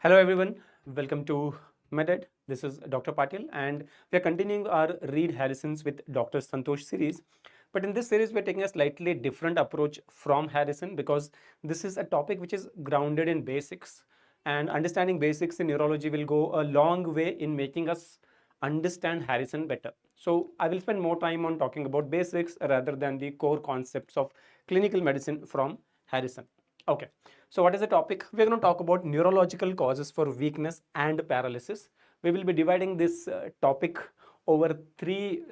Hello everyone, welcome to Meded. This is Dr. Patil and we are continuing our Read Harrison's with Dr. Santosh series. But in this series, we're taking a slightly different approach from Harrison because this is a topic which is grounded in basics, and understanding basics in neurology will go a long way in making us understand Harrison better. So I will spend more time on talking about basics rather than the core concepts of clinical medicine from Harrison. Okay, so what is the topic? We're going to talk about neurological causes for weakness and paralysis. We will be dividing this topic over three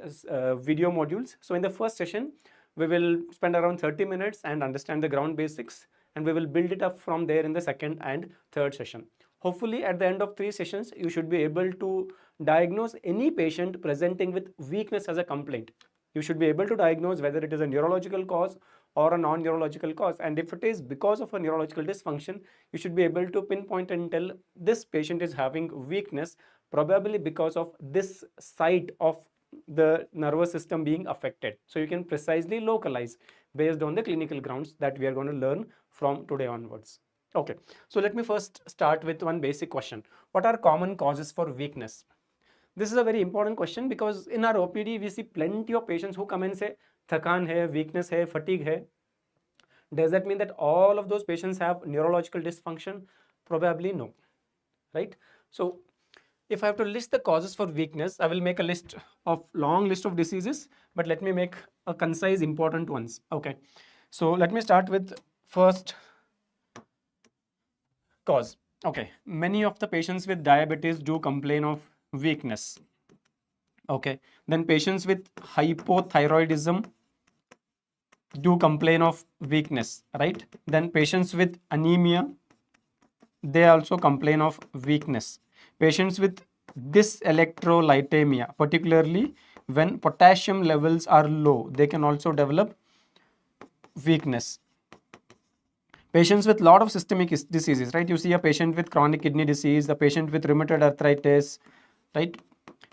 video modules. So in the first session, we will spend around 30 minutes and understand the ground basics, and we will build it up from there in the second and third session. Hopefully, at the end of 3 sessions, you should be able to diagnose any patient presenting with weakness as a complaint. You should be able to diagnose whether it is a neurological cause or a non-neurological cause, and if it is because of a neurological dysfunction, you should be able to pinpoint and tell this patient is having weakness probably because of this site of the nervous system being affected. So you can precisely localize based on the clinical grounds that we are going to learn from today onwards. Okay, so let me first start with one basic question. What are common causes for weakness? This is a very important question because in our OPD we see plenty of patients who come and say thakan hai, weakness hai, fatigue hai. Does that mean that all of those patients have neurological dysfunction? Probably no, right? So if I have to list the causes for weakness, I will make a long list of diseases, but let me make a concise important ones. Okay, so let me start with first cause. Okay, many of the patients with diabetes do complain of weakness. Okay, then patients with hypothyroidism do complain of weakness, right? Then patients with anemia, they also complain of weakness. Patients with dyselectrolytemia, particularly when potassium levels are low, they can also develop weakness. Patients with lot of systemic diseases, right? You see a patient with chronic kidney disease, a patient with rheumatoid arthritis, right?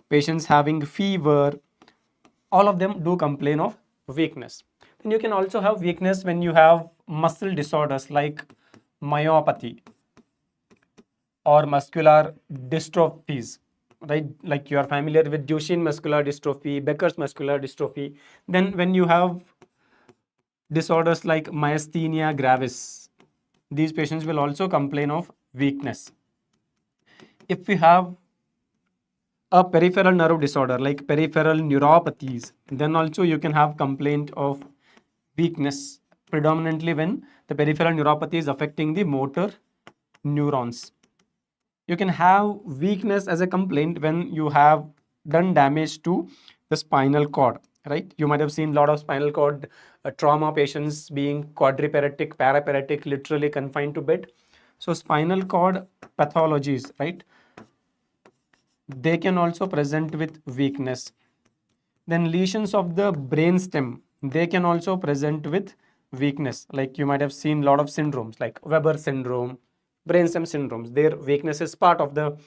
Patients having fever, all of them do complain of weakness. Then you can also have weakness when you have muscle disorders like myopathy or muscular dystrophies, right? Like you are familiar with Duchenne muscular dystrophy, Becker's muscular dystrophy. Then when you have disorders like myasthenia gravis, these patients will also complain of weakness. If we have a peripheral nerve disorder like peripheral neuropathies, then also you can have complaint of weakness, predominantly when the peripheral neuropathy is affecting the motor neurons. You can have weakness as a complaint when you have done damage to the spinal cord, right? You might have seen a lot of spinal cord trauma patients being quadriparetic, paraparetic, literally confined to bed. So spinal cord pathologies, right? They can also present with weakness. Then lesions of the brainstem, they can also present with weakness. Like you might have seen a lot of syndromes like Weber syndrome, brainstem syndromes. Their weakness is part of the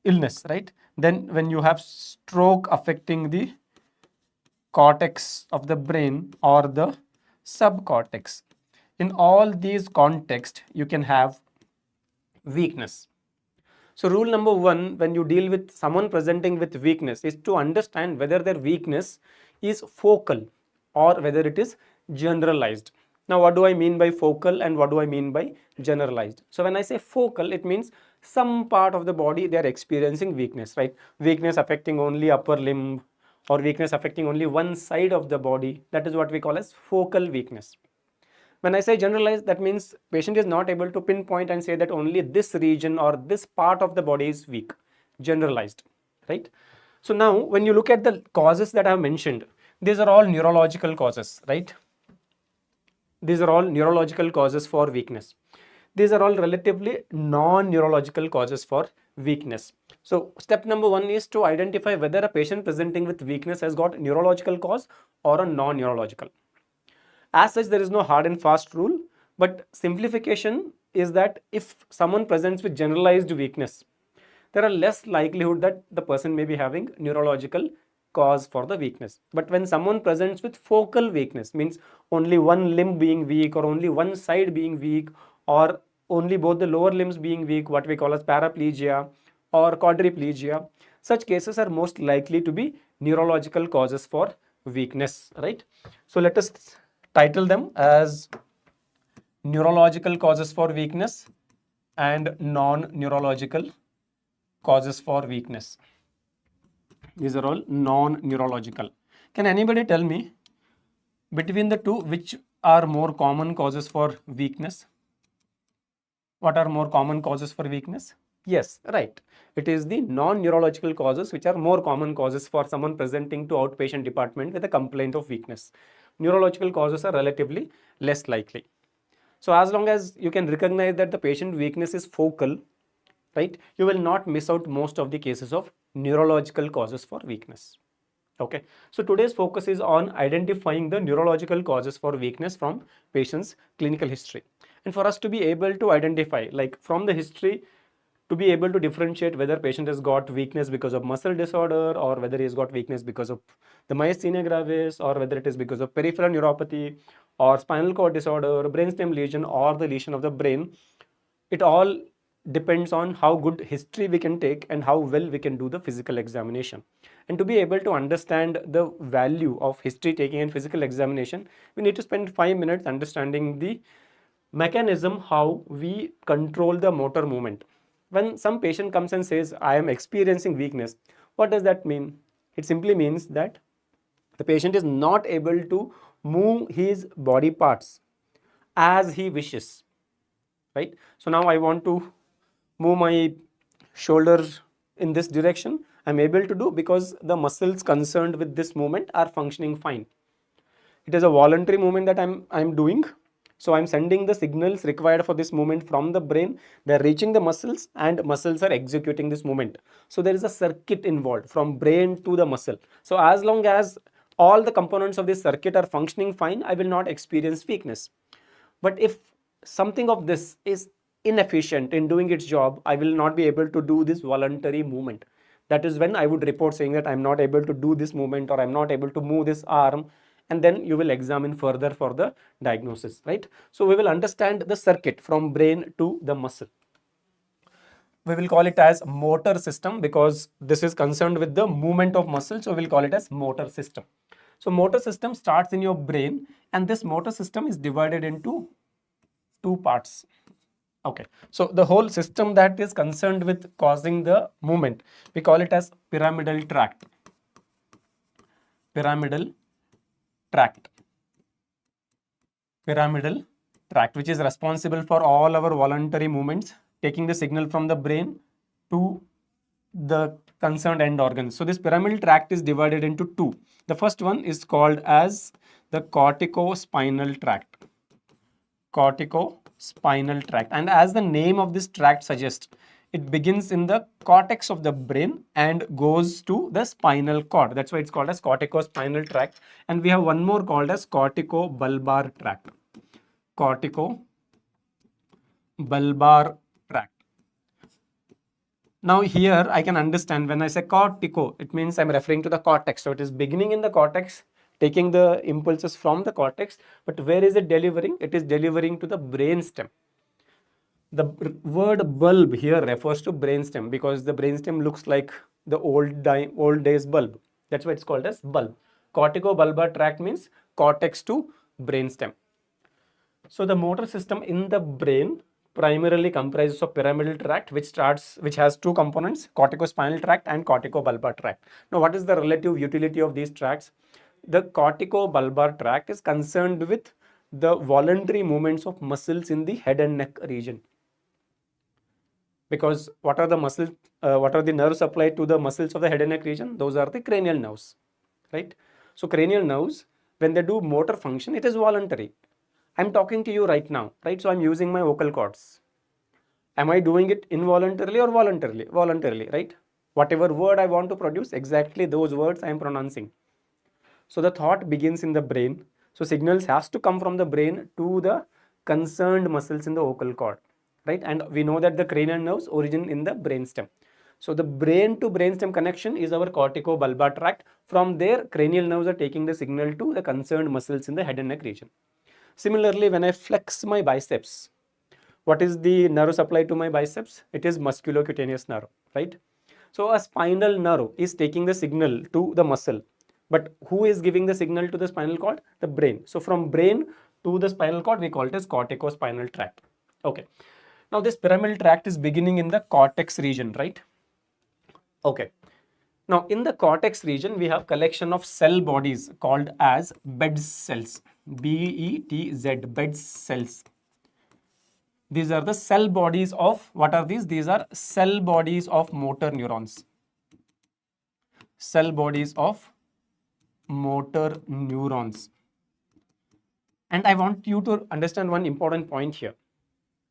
illness, right? Then when you have stroke affecting the cortex of the brain or the subcortex, in all these contexts, you can have weakness. So rule number one, when you deal with someone presenting with weakness, is to understand whether their weakness is focal or whether it is generalized. Now, what do I mean by focal and what do I mean by generalized? So when I say focal, it means some part of the body they are experiencing weakness, right? Weakness affecting only upper limb or weakness affecting only one side of the body. That is what we call as focal weakness. When I say generalized, that means patient is not able to pinpoint and say that only this region or this part of the body is weak. Generalized, right? So now when you look at the causes that I have mentioned, these are all neurological causes, right? These are all neurological causes for weakness. These are all relatively non-neurological causes for weakness. So step number one is to identify whether a patient presenting with weakness has got neurological cause or a non-neurological. As such, there is no hard and fast rule, but simplification is that if someone presents with generalized weakness, there are less likelihood that the person may be having neurological cause for the weakness. But when someone presents with focal weakness, means only one limb being weak or only one side being weak or only both the lower limbs being weak, what we call as paraplegia or quadriplegia, such cases are most likely to be neurological causes for weakness, right? So let us title them as neurological causes for weakness and non-neurological causes for weakness. These are all non-neurological. Can anybody tell me between the two which are more common causes for weakness? What are more common causes for weakness? Yes, right. It is the non-neurological causes which are more common causes for someone presenting to outpatient department with a complaint of weakness. Neurological causes are relatively less likely. So as long as you can recognize that the patient weakness is focal, right, you will not miss out most of the cases of neurological causes for weakness. Okay, so today's focus is on identifying the neurological causes for weakness from patients' clinical history. And for us to be able to identify, like from the history, to be able to differentiate whether patient has got weakness because of muscle disorder or whether he has got weakness because of the myasthenia gravis or whether it is because of peripheral neuropathy or spinal cord disorder, brainstem lesion or the lesion of the brain, it all depends on how good history we can take and how well we can do the physical examination. And to be able to understand the value of history taking and physical examination, we need to spend 5 minutes understanding the mechanism how we control the motor movement. When some patient comes and says, I am experiencing weakness, what does that mean? It simply means that the patient is not able to move his body parts as he wishes, right? So now I want to move my shoulder in this direction. I'm able to do because the muscles concerned with this movement are functioning fine. It is a voluntary movement that I'm doing. So I'm sending the signals required for this movement from the brain. They're reaching the muscles and muscles are executing this movement. So there is a circuit involved from brain to the muscle. So as long as all the components of this circuit are functioning fine, I will not experience weakness. But if something of this is inefficient in doing its job, I will not be able to do this voluntary movement. That is when I would report saying that I'm not able to do this movement or I'm not able to move this arm, and then you will examine further for the diagnosis, right? So we will understand the circuit from brain to the muscle. We will call it as motor system because this is concerned with the movement of muscle, so we'll call it as motor system. So motor system starts in your brain, and this motor system is divided into two parts. Okay, so the whole system that is concerned with causing the movement, we call it as pyramidal tract. Pyramidal tract. Pyramidal tract, which is responsible for all our voluntary movements, taking the signal from the brain to the concerned end organs. So this pyramidal tract is divided into two. The first one is called as the corticospinal tract. Corticospinal tract, and as the name of this tract suggests, it begins in the cortex of the brain and goes to the spinal cord. That's why it's called as corticospinal tract. And we have one more called as corticobulbar tract. Corticobulbar tract. Now here I can understand when I say cortico, it means I'm referring to the cortex. So it is beginning in the cortex, taking the impulses from the cortex, but where is it delivering? It is delivering to the brainstem. The word bulb here refers to brainstem because the brainstem looks like the old days bulb. That's why it's called as bulb. Corticobulbar tract means cortex to brainstem. So the motor system in the brain primarily comprises of pyramidal tract, which has two components, corticospinal tract and corticobulbar tract. Now, what is the relative utility of these tracts? The corticobulbar tract is concerned with the voluntary movements of muscles in the head and neck region. Because what are the nerves supplied to the muscles of the head and neck region? Those are the cranial nerves, right? So cranial nerves, when they do motor function, it is voluntary. I'm talking to you right now, right? So I'm using my vocal cords. Am I doing it involuntarily or voluntarily? Voluntarily, right? Whatever word I want to produce, exactly those words I am pronouncing. So the thought begins in the brain. So signals has to come from the brain to the concerned muscles in the vocal cord, right? And we know that the cranial nerves origin in the brainstem. So the brain to brainstem connection is our corticobulbar tract. From there, cranial nerves are taking the signal to the concerned muscles in the head and neck region. Similarly, when I flex my biceps, What is the nerve supply to my biceps? It is musculocutaneous nerve, right? So a spinal nerve is taking the signal to the muscle. But who is giving the signal to the spinal cord? The brain. So from brain to the spinal cord, we call it as corticospinal tract. Okay. Now this pyramidal tract is beginning in the cortex region, right? Okay. Now in the cortex region, we have collection of cell bodies called as bed cells. B-E-T-Z, bed cells. These are the cell bodies of, what are these? These are cell bodies of motor neurons. Cell bodies of motor neurons. And I want you to understand one important point here.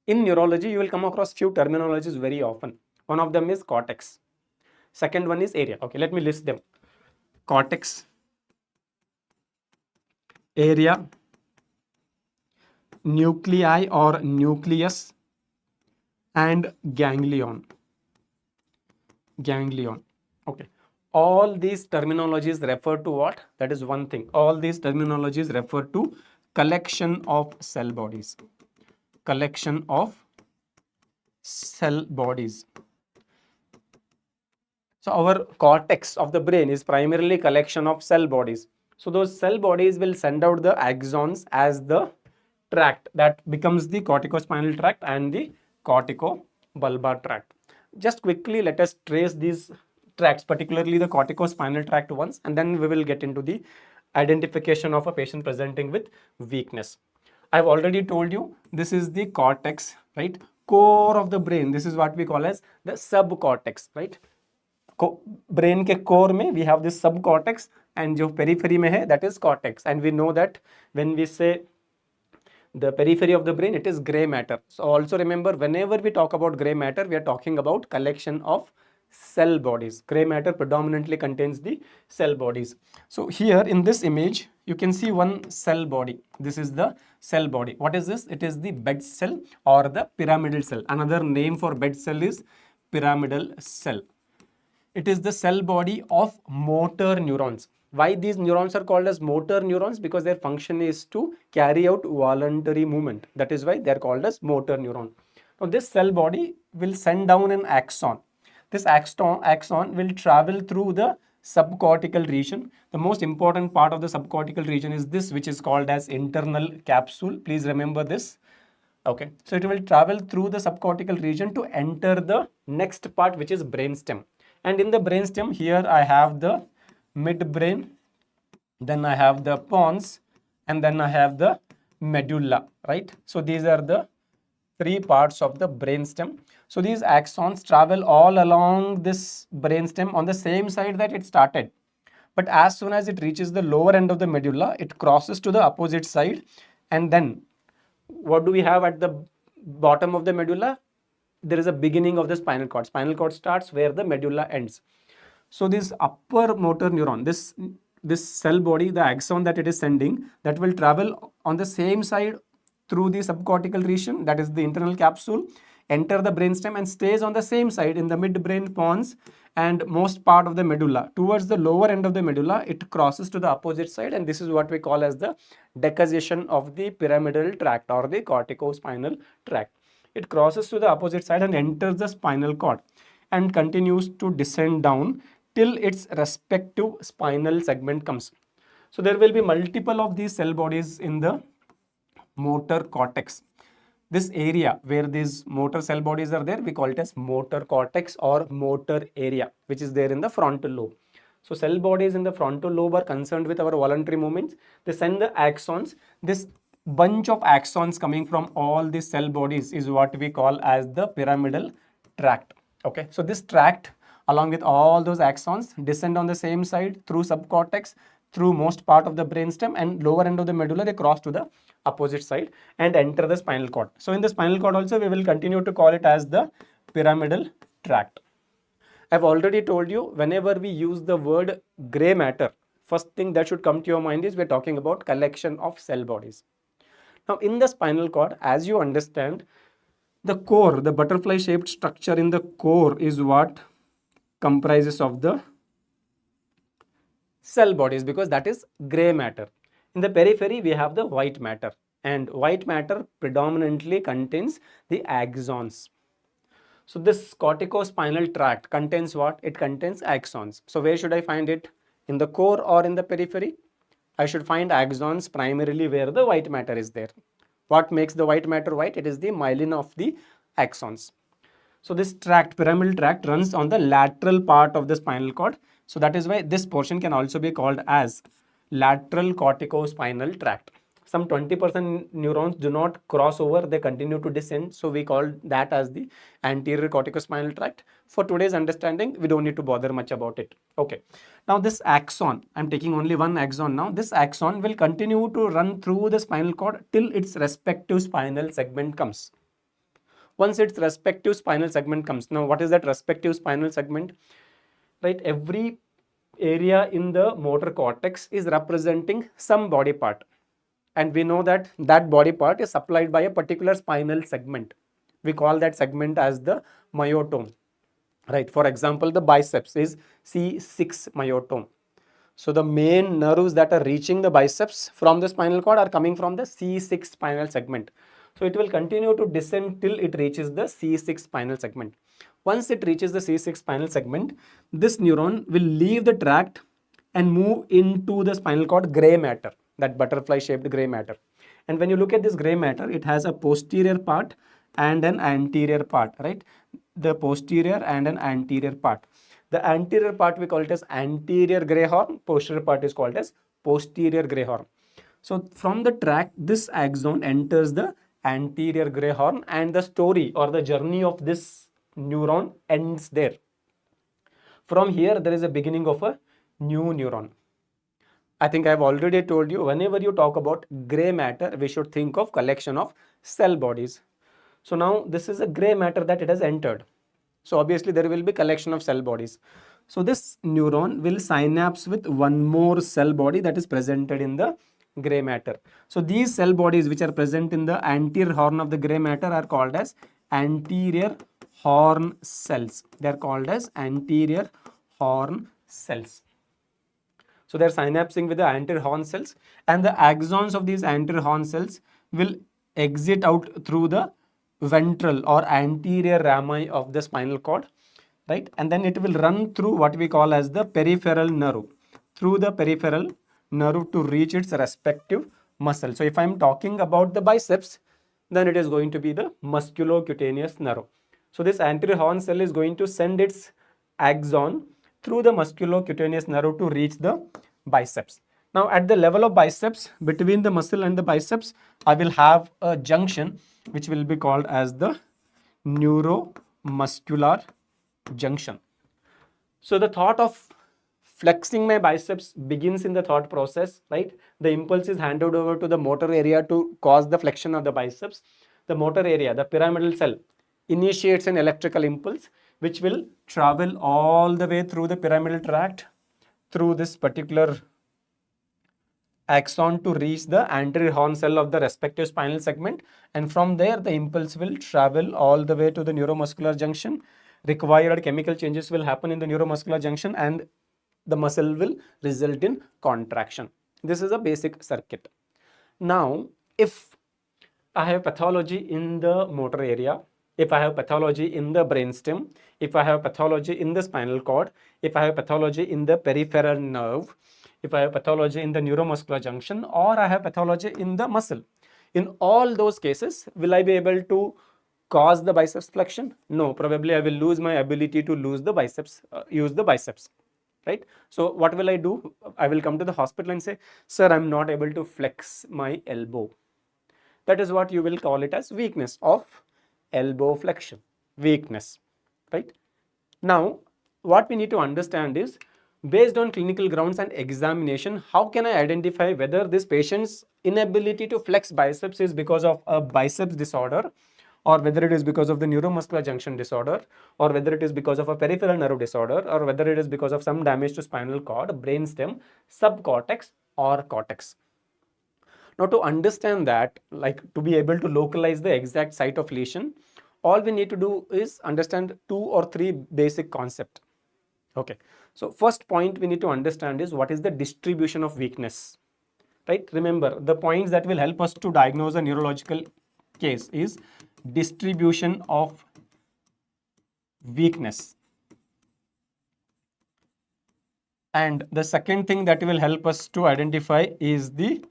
In neurology, you will come across few terminologies very often. One of them is cortex. Second one is area. Okay, let me list them. Cortex, area, nuclei or nucleus, and ganglion. Ganglion. Okay. All these terminologies refer to what? That is one thing. All these terminologies refer to collection of cell bodies. Collection of cell bodies. So our cortex of the brain is primarily collection of cell bodies. So those cell bodies will send out the axons as the tract that becomes the corticospinal tract and the corticobulbar tract. Just quickly let us trace these tracts, particularly the corticospinal tract once, and then we will get into the identification of a patient presenting with weakness. I've already told you this is the cortex, right? Core of the brain. This is what we call as the subcortex, right? Brain के core में we have this subcortex and जो periphery में है that is cortex and we know that when we say the periphery of the brain, it is gray matter. So also remember, whenever we talk about gray matter, we are talking about collection of cell bodies. Gray matter predominantly contains the cell bodies. So here in this image you can see one cell body. This is the cell body. What is this? It is the bed cell or the pyramidal cell. Another name for bed cell is pyramidal cell. It is the cell body of motor neurons. Why these neurons are called as motor neurons? Because their function is to carry out voluntary movement. That is why they are called as motor neuron. Now this cell body will send down an axon. This axon will travel through the subcortical region. The most important part of the subcortical region is this, which is called as internal capsule. Please remember this. Okay, so it will travel through the subcortical region to enter the next part, which is brainstem. And in the brainstem, here I have the midbrain, then I have the pons, and then I have the medulla, right? So these are the three parts of the brainstem. So these axons travel all along this brainstem on the same side that it started. But as soon as it reaches the lower end of the medulla, it crosses to the opposite side. And then what do we have at the bottom of the medulla? There is a beginning of the spinal cord. Spinal cord starts where the medulla ends. So this upper motor neuron, this cell body, the axon that it is sending, that will travel on the same side through the subcortical region, that is the internal capsule, enter the brainstem and stays on the same side in the midbrain pons and most part of the medulla. Towards the lower end of the medulla, it crosses to the opposite side, and this is what we call as the decussation of the pyramidal tract or the corticospinal tract. It crosses to the opposite side and enters the spinal cord and continues to descend down till its respective spinal segment comes. So there will be multiple of these cell bodies in the motor cortex. This area where these motor cell bodies are there, we call it as motor cortex or motor area, which is there in the frontal lobe. So cell bodies in the frontal lobe are concerned with our voluntary movements. They send the axons. This bunch of axons coming from all these cell bodies is what we call as the pyramidal tract. Okay, so this tract along with all those axons descend on the same side through subcortex, through most part of the brainstem, and lower end of the medulla, they cross to the opposite side and enter the spinal cord. So in the spinal cord also, we will continue to call it as the pyramidal tract. I've already told you, whenever we use the word gray matter, first thing that should come to your mind is we're talking about collection of cell bodies. Now in the spinal cord, as you understand, the core, the butterfly shaped structure in the core is what comprises of the cell bodies, because that is gray matter. In the periphery, we have the white matter. and white matter predominantly contains the axons. So this corticospinal tract contains what? It contains axons. So where should I find it? In the core or in the periphery? I should find axons primarily where the white matter is there. What makes the white matter white? It is the myelin of the axons. So this tract, pyramidal tract, runs on the lateral part of the spinal cord. So that is why this portion can also be called as lateral corticospinal tract. Some 20% neurons do not cross over, they continue to descend. So we call that as the anterior corticospinal tract. For today's understanding, we don't need to bother much about it. Okay. Now this axon, I'm taking only one axon now. This axon will continue to run through the spinal cord till its respective spinal segment comes. Once its respective spinal segment comes. Now, what is that respective spinal segment? Right, every area in the motor cortex is representing some body part. And we know that that body part is supplied by a particular spinal segment. We call that segment as the myotome. Right, for example, the biceps is C6 myotome. So the main nerves that are reaching the biceps from the spinal cord are coming from the C6 spinal segment. So it will continue to descend till it reaches the C6 spinal segment. Once it reaches the C6 spinal segment, this neuron will leave the tract and move into the spinal cord gray matter, that butterfly shaped gray matter. And when you look at this gray matter, it has a posterior part and an anterior part, right? The posterior and an anterior part. The anterior part we call it as anterior gray horn, posterior part is called as posterior gray horn. So from the tract, this axon enters the anterior gray horn and the story or the journey of this neuron ends there. From here, there is a beginning of a new neuron. I think I've already told you, whenever you talk about gray matter, we should think of collection of cell bodies. So now this is a gray matter that it has entered. So obviously there will be collection of cell bodies. So this neuron will synapse with one more cell body that is presented in the gray matter. So these cell bodies which are present in the anterior horn of the gray matter are called as anterior horn cells. They are called as anterior horn cells. So they are synapsing with the anterior horn cells, and the axons of these anterior horn cells will exit out through the ventral or anterior rami of the spinal cord, right? And then it will run through what we call as the peripheral nerve, through the peripheral nerve to reach its respective muscle. So if I'm talking about the biceps, then it is going to be the musculocutaneous nerve. So this anterior horn cell is going to send its axon through the musculocutaneous nerve to reach the biceps. Now at the level of biceps, between the muscle and the biceps, I will have a junction which will be called as the neuromuscular junction. So the thought of flexing my biceps begins in the thought process, right? The impulse is handed over to the motor area to cause the flexion of the biceps. The motor area, the pyramidal cell, initiates an electrical impulse which will travel all the way through the pyramidal tract through this particular axon to reach the anterior horn cell of the respective spinal segment, and from there the impulse will travel all the way to the neuromuscular junction. Required chemical changes will happen in the neuromuscular junction and the muscle will result in contraction. This is a basic circuit. Now if I have pathology in the motor area, if I have pathology in the brainstem, if I have pathology in the spinal cord, if I have pathology in the peripheral nerve, if I have pathology in the neuromuscular junction, or I have pathology in the muscle, in all those cases, will I be able to cause the biceps flexion? No, probably I will lose my ability to use the biceps, right? So what will I do? I will come to the hospital and say, sir, I'm not able to flex my elbow. That is what you will call it as weakness of elbow flexion, weakness, right? Now, what we need to understand is, based on clinical grounds and examination, how can I identify whether this patient's inability to flex biceps is because of a biceps disorder, or whether it is because of the neuromuscular junction disorder, or whether it is because of a peripheral nerve disorder, or whether it is because of some damage to spinal cord, brainstem, subcortex, or cortex. Now to understand that, like to be able to localize the exact site of lesion, all we need to do is understand 2 or 3 basic concepts. Okay, so first point we need to understand is what is the distribution of weakness. right? Remember, the points that will help us to diagnose a neurological case is distribution of weakness. And the second thing that will help us to identify is the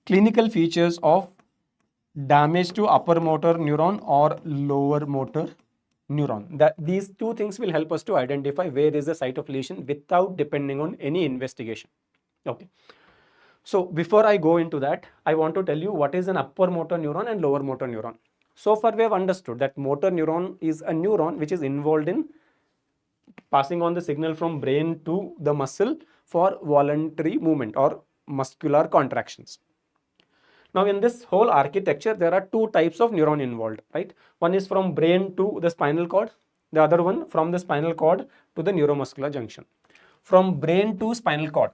clinical features of damage to upper motor neuron or lower motor neuron. That these two things will help us to identify where is the site of lesion without depending on any investigation. Okay. So before I go into that, I want to tell you what is an upper motor neuron and lower motor neuron. So far we have understood that motor neuron is a neuron which is involved in passing on the signal from brain to the muscle for voluntary movement or muscular contractions. Now in this whole architecture, there are two types of neuron involved, right? One is from brain to the spinal cord, the other one from the spinal cord to the neuromuscular junction. From brain to spinal cord,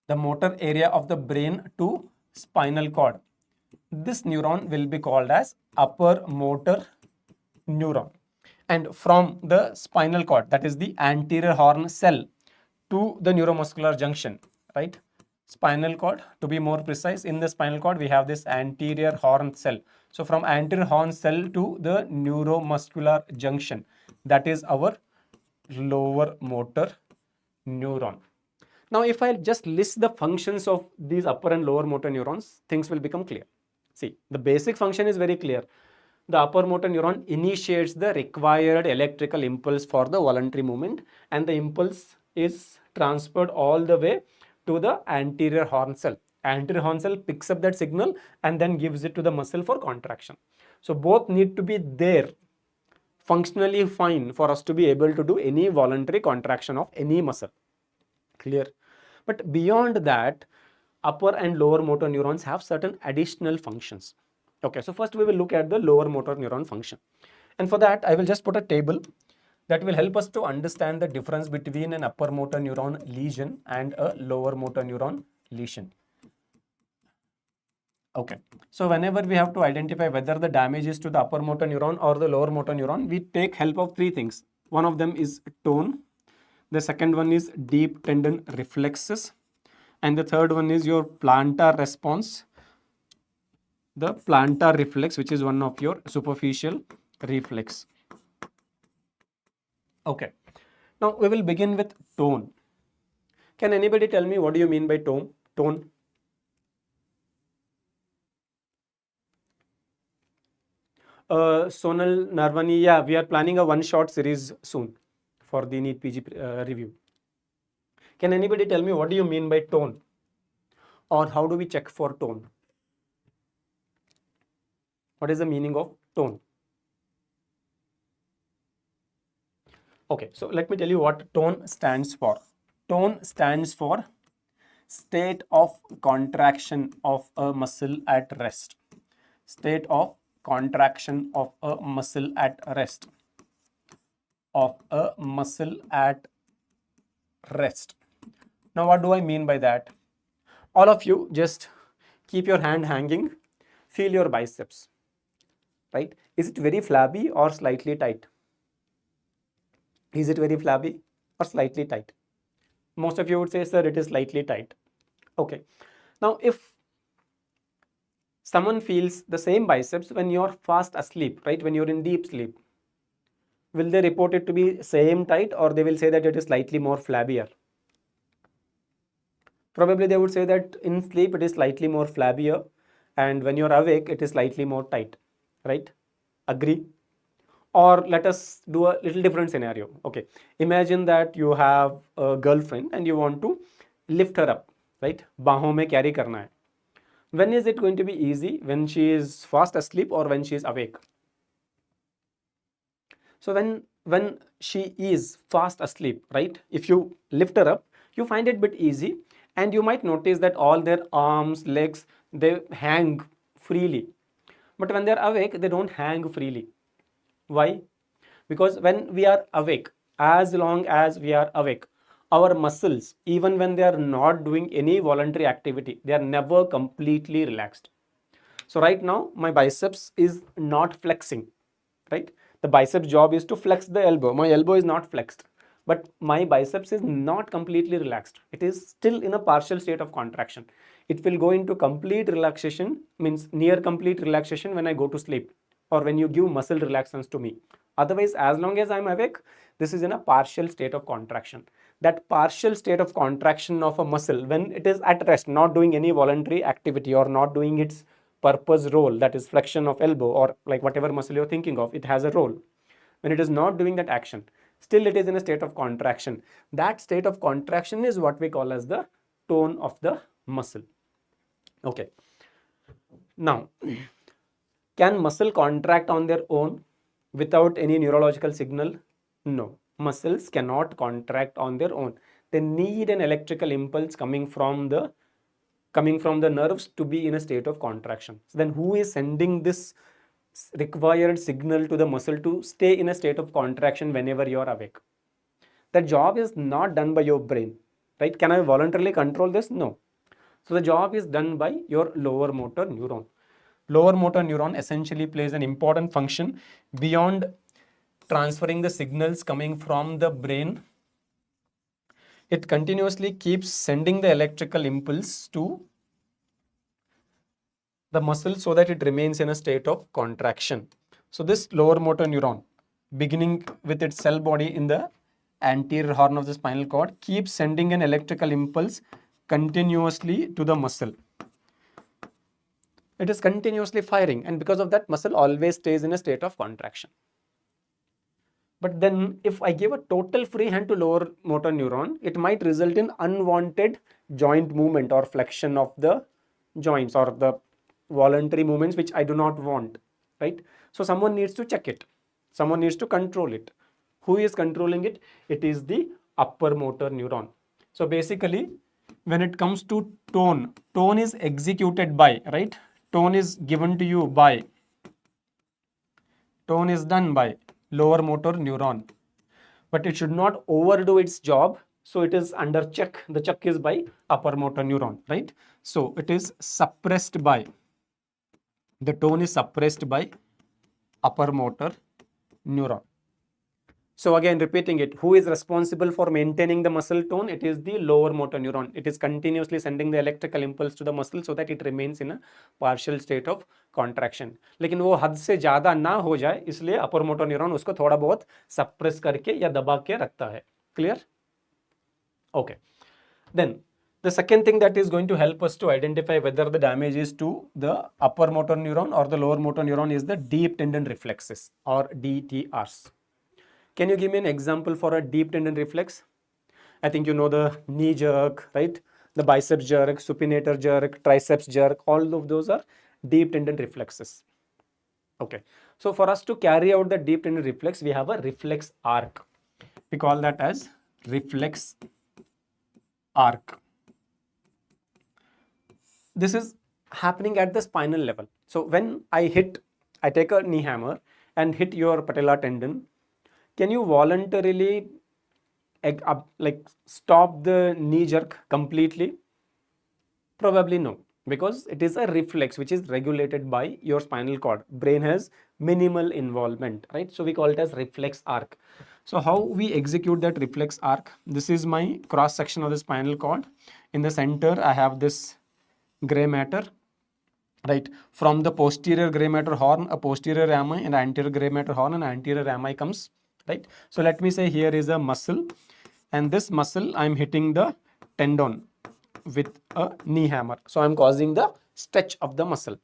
the motor area of the brain to spinal cord, this neuron will be called as upper motor neuron. And from the spinal cord, that is the anterior horn cell, to the neuromuscular junction, right? Spinal cord, to be more precise, in the spinal cord we have this anterior horn cell. So from anterior horn cell to the neuromuscular junction, that is our lower motor neuron. Now if I just list the functions of these upper and lower motor neurons, things will become clear. See, the basic function is very clear. The upper motor neuron initiates the required electrical impulse for the voluntary movement, and the impulse is transferred all the way to the anterior horn cell. Anterior horn cell picks up that signal and then gives it to the muscle for contraction. So both need to be there, functionally fine, for us to be able to do any voluntary contraction of any muscle. Clear? But beyond that, upper and lower motor neurons have certain additional functions. Okay, so first we will look at the lower motor neuron function. And for that, I will just put a table that will help us to understand the difference between an upper motor neuron lesion and a lower motor neuron lesion. Okay, so whenever we have to identify whether the damage is to the upper motor neuron or the lower motor neuron, we take help of three things. One of them is tone. The second one is deep tendon reflexes. And the third one is your plantar response. The plantar reflex, which is one of your superficial reflex. Okay, now we will begin with tone. Can anybody tell me what do you mean by tone? Tone. Sonal Narvani, yeah, we are planning a one-shot series soon for the NEETPG review. Can anybody tell me what do you mean by tone? Or how do we check for tone? What is the meaning of tone? Okay, so let me tell you what tone stands for. Tone stands for state of contraction of a muscle at rest. State of contraction of a muscle at rest. Of a muscle at rest. Now, what do I mean by that? All of you just keep your hand hanging, feel your biceps, right? Is it very flabby or slightly tight? Is it very flabby or slightly tight? Most of you would say, sir, it is slightly tight. Okay. Now, if someone feels the same biceps when you're fast asleep, right? When you're in deep sleep, will they report it to be same tight, or they will say that it is slightly more flabbier? Probably they would say that in sleep it is slightly more flabbier, and when you're awake it is slightly more tight, right? Agree? Or let us do a little different scenario. Okay, imagine that you have a girlfriend and you want to lift her up, right? Baahon mein carry karna hai. When is it going to be easy? When she is fast asleep or when she is awake? So when she is fast asleep, right? If you lift her up, you find it a bit easy, and you might notice that all their arms, legs, they hang freely. But when they're awake, they don't hang freely. Why? Because when we are awake, as long as we are awake, our muscles, even when they are not doing any voluntary activity, they are never completely relaxed. So right now, my biceps is not flexing, right? The biceps job is to flex the elbow. My elbow is not flexed. but my biceps is not completely relaxed. It is still in a partial state of contraction. It will go into complete relaxation, means near complete relaxation, when I go to sleep or when you give muscle relaxants to me. Otherwise, as long as I'm awake, this is in a partial state of contraction. That partial state of contraction of a muscle, when it is at rest, not doing any voluntary activity or not doing its purpose role, that is flexion of elbow or like whatever muscle you're thinking of, it has a role. When it is not doing that action, still it is in a state of contraction. That state of contraction is what we call as the tone of the muscle. Okay. Now, can muscle contract on their own without any neurological signal? No. Muscles cannot contract on their own. They need an electrical impulse coming from the nerves to be in a state of contraction. So then who is sending this required signal to the muscle to stay in a state of contraction whenever you are awake? The job is not done by your brain, right? Can I voluntarily control this? No. So the job is done by your lower motor neuron. Lower motor neuron essentially plays an important function beyond transferring the signals coming from the brain. It continuously keeps sending the electrical impulse to the muscle so that it remains in a state of contraction. So this lower motor neuron, beginning with its cell body in the anterior horn of the spinal cord, keeps sending an electrical impulse continuously to the muscle. It is continuously firing, and because of that, muscle always stays in a state of contraction. But then if I give a total free hand to lower motor neuron, it might result in unwanted joint movement or flexion of the joints or the voluntary movements which I do not want, right? So someone needs to check it. Someone needs to control it. Who is controlling it? It is the upper motor neuron. So basically, when it comes to tone, tone is executed by, right? Tone is given to you by, tone is done by lower motor neuron. But it should not overdo its job. So it is under check. The check is by upper motor neuron, right? So it is suppressed by, the tone is suppressed by upper motor neuron. So again, repeating it, who is responsible for maintaining the muscle tone? It is the lower motor neuron. It is continuously sending the electrical impulse to the muscle so that it remains in a partial state of contraction. लेकिन वो हद से ज़्यादा ना हो जाए, इसलिए upper motor neuron उसको थोड़ा बहुत suppress करके या दबा के रखता है. Clear? Okay. Then the second thing that is going to help us to identify whether the damage is to the upper motor neuron or the lower motor neuron is the deep tendon reflexes or DTRs. Can you give me an example for a deep tendon reflex? I think you know the knee jerk, right? The biceps jerk, supinator jerk, triceps jerk, all of those are deep tendon reflexes. Okay. So for us to carry out the deep tendon reflex, we have a reflex arc. We call that as reflex arc. This is happening at the spinal level. So when I take a knee hammer and hit your patella tendon, can you voluntarily like stop the knee jerk completely? Probably no, because it is a reflex which is regulated by your spinal cord. Brain has minimal involvement, right? So we call it as reflex arc. So how we execute that reflex arc? This is my cross section of the spinal cord. In the center, I have this gray matter, right? From the posterior gray matter horn, a posterior rami, and anterior gray matter horn, and anterior rami comes, right? So let me say here is a muscle, and this muscle I'm hitting the tendon with a knee hammer. So I'm causing the stretch of the muscle.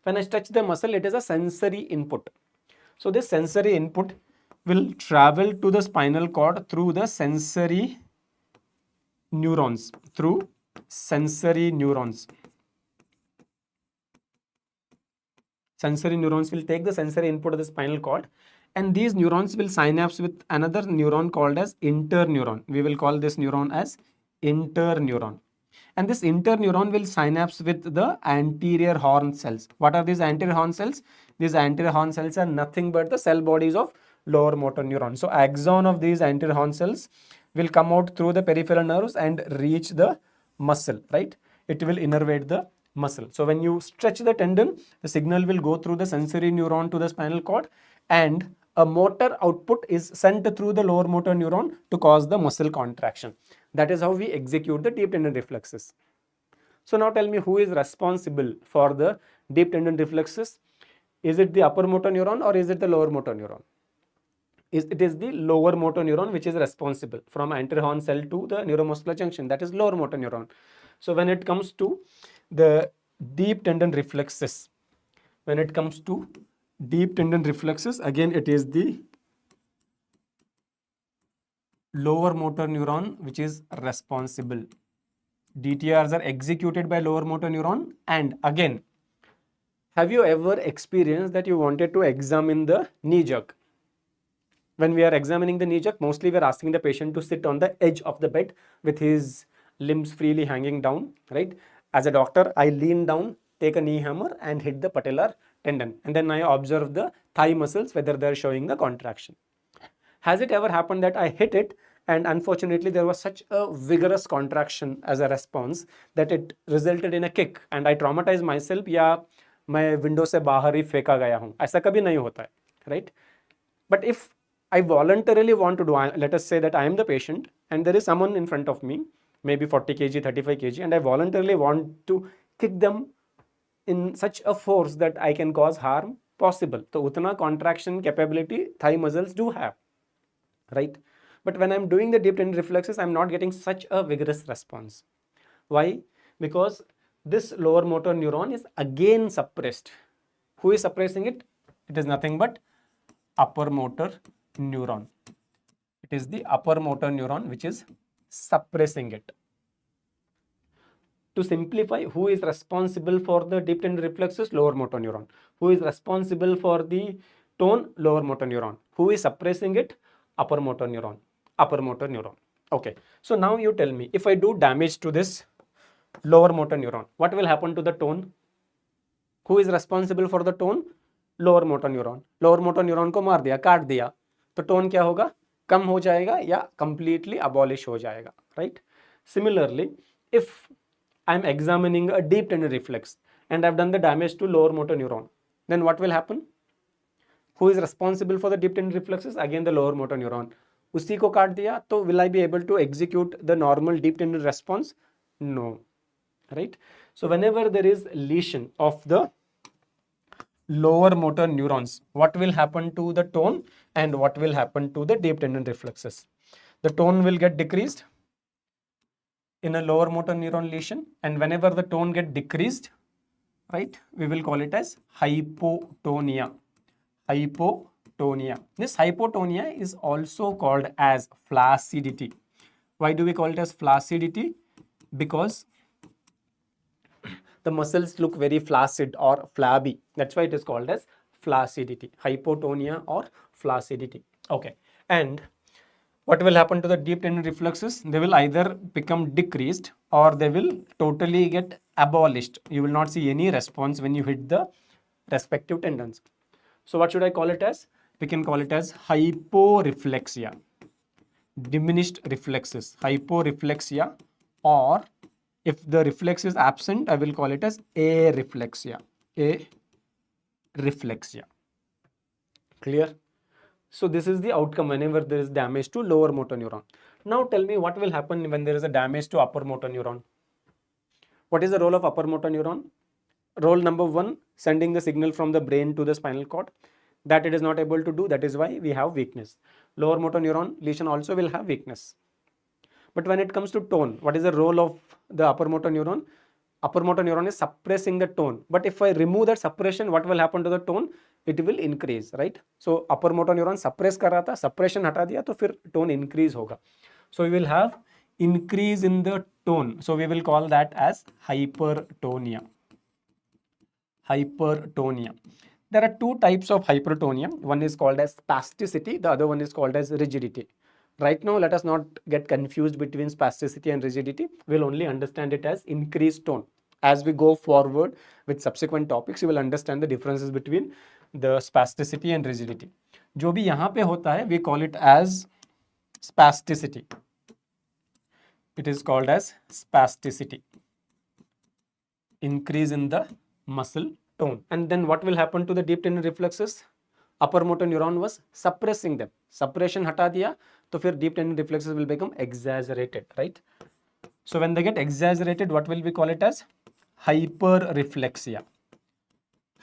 When I stretch the muscle, it is a sensory input. So this sensory input will travel to the spinal cord through the sensory neurons, through sensory neurons. Sensory neurons will take the sensory input of the spinal cord, and these neurons will synapse with another neuron called as interneuron. We will call this neuron as interneuron. And this interneuron will synapse with the anterior horn cells. What are these anterior horn cells? These anterior horn cells are nothing but the cell bodies of lower motor neuron. So axon of these anterior horn cells will come out through the peripheral nerves and reach the muscle, right? It will innervate the muscle. So when you stretch the tendon, the signal will go through the sensory neuron to the spinal cord, and a motor output is sent through the lower motor neuron to cause the muscle contraction. That is how we execute the deep tendon reflexes. So now tell me, who is responsible for the deep tendon reflexes? Is it the upper motor neuron or is it the lower motor neuron? It is the lower motor neuron which is responsible from anterior horn cell to the neuromuscular junction. That is lower motor neuron. So when it comes to the deep tendon reflexes, again it is the lower motor neuron which is responsible. DTRs are executed by lower motor neuron. And again, have you ever experienced that you wanted to examine the knee jerk? When we are examining the knee jerk, mostly we are asking the patient to sit on the edge of the bed with his limbs freely hanging down, right? As a doctor, I lean down, take a knee hammer and hit the patellar tendon. And then I observe the thigh muscles, whether they are showing the contraction. Has it ever happened that I hit it and unfortunately there was such a vigorous contraction as a response that it resulted in a kick and I traumatized myself, या मैं window से बाहर ही फेंका गया हूँ? ऐसा कभी नहीं होता है, right? But if I voluntarily want to do, let us say that I am the patient and there is someone in front of me, maybe 40 kg, 35 kg, and I voluntarily want to kick them in such a force that I can cause harm possible. So utna contraction capability thigh muscles do have, right? But when I'm doing the deep tendon reflexes, I'm not getting such a vigorous response. Why? Because this lower motor neuron is again suppressed. Who is suppressing it? It is nothing but upper motor neuron. It is the upper motor neuron which is suppressing it. To simplify, who is responsible for the deep tendon reflexes? Lower motor neuron. Who is responsible for the tone? Lower motor neuron. Who is suppressing it? Upper motor neuron. Okay, so now you tell me, if I do damage to this lower motor neuron, what will happen to the tone? Who is responsible for the tone? Lower motor neuron. Lower motor neuron को मार दिया, काट दिया, तो tone क्या होगा? कम हो जाएगा या completely abolish हो जाएगा, right? Similarly, if I'm examining a deep tendon reflex and I've done the damage to lower motor neuron, then what will happen? Who is responsible for the deep tendon reflexes? Again the lower motor neuron. उसी को काट दिया, तो will I be able to execute the normal deep tendon response? No, right? So whenever there is lesion of the lower motor neurons, what will happen to the tone and what will happen to the deep tendon reflexes? The tone will get decreased in a lower motor neuron lesion, and whenever the tone get decreased, right, we will call it as hypotonia. This hypotonia is also called as flaccidity. Why do we call it as flaccidity? Because the muscles look very flaccid or flabby. That's why it is called as flaccidity, hypotonia or flaccidity. Okay, and what will happen to the deep tendon reflexes? They will either become decreased or they will totally get abolished. You will not see any response when you hit the respective tendons. So what should I call it as? We can call it as hyporeflexia, diminished reflexes, hyporeflexia, or if the reflex is absent, I will call it as areflexia. Clear? So this is the outcome whenever there is damage to lower motor neuron. Now tell me, what will happen when there is a damage to upper motor neuron? What is the role of upper motor neuron? Role number one, sending the signal from the brain to the spinal cord. That it is not able to do, that is why we have weakness. Lower motor neuron lesion also will have weakness. But when it comes to tone, what is the role of the upper motor neuron? Upper motor neuron is suppressing the tone. But if I remove that suppression, what will happen to the tone? It will increase, right? So upper motor neuron suppress कर रहा था, suppression हटा दिया तो फिर tone increase होगा. So we will have increase in the tone. So we will call that as hypertonia. There are two types of hypertonia. One is called as spasticity, the other one is called as rigidity. Right now, let us not get confused between spasticity and rigidity. We'll only understand it as increased tone. As we go forward with subsequent topics, you will understand the differences between the spasticity and rigidity. जो भी यहाँ पे होता है, we call it as spasticity. It is called as spasticity. Increase in the muscle tone. And then what will happen to the deep tendon reflexes? Upper motor neuron was suppressing them, suppression हटा दिया तो फिर deep tendon reflexes will become exaggerated, right? So when they get exaggerated, what will we call it as? Hyperreflexia.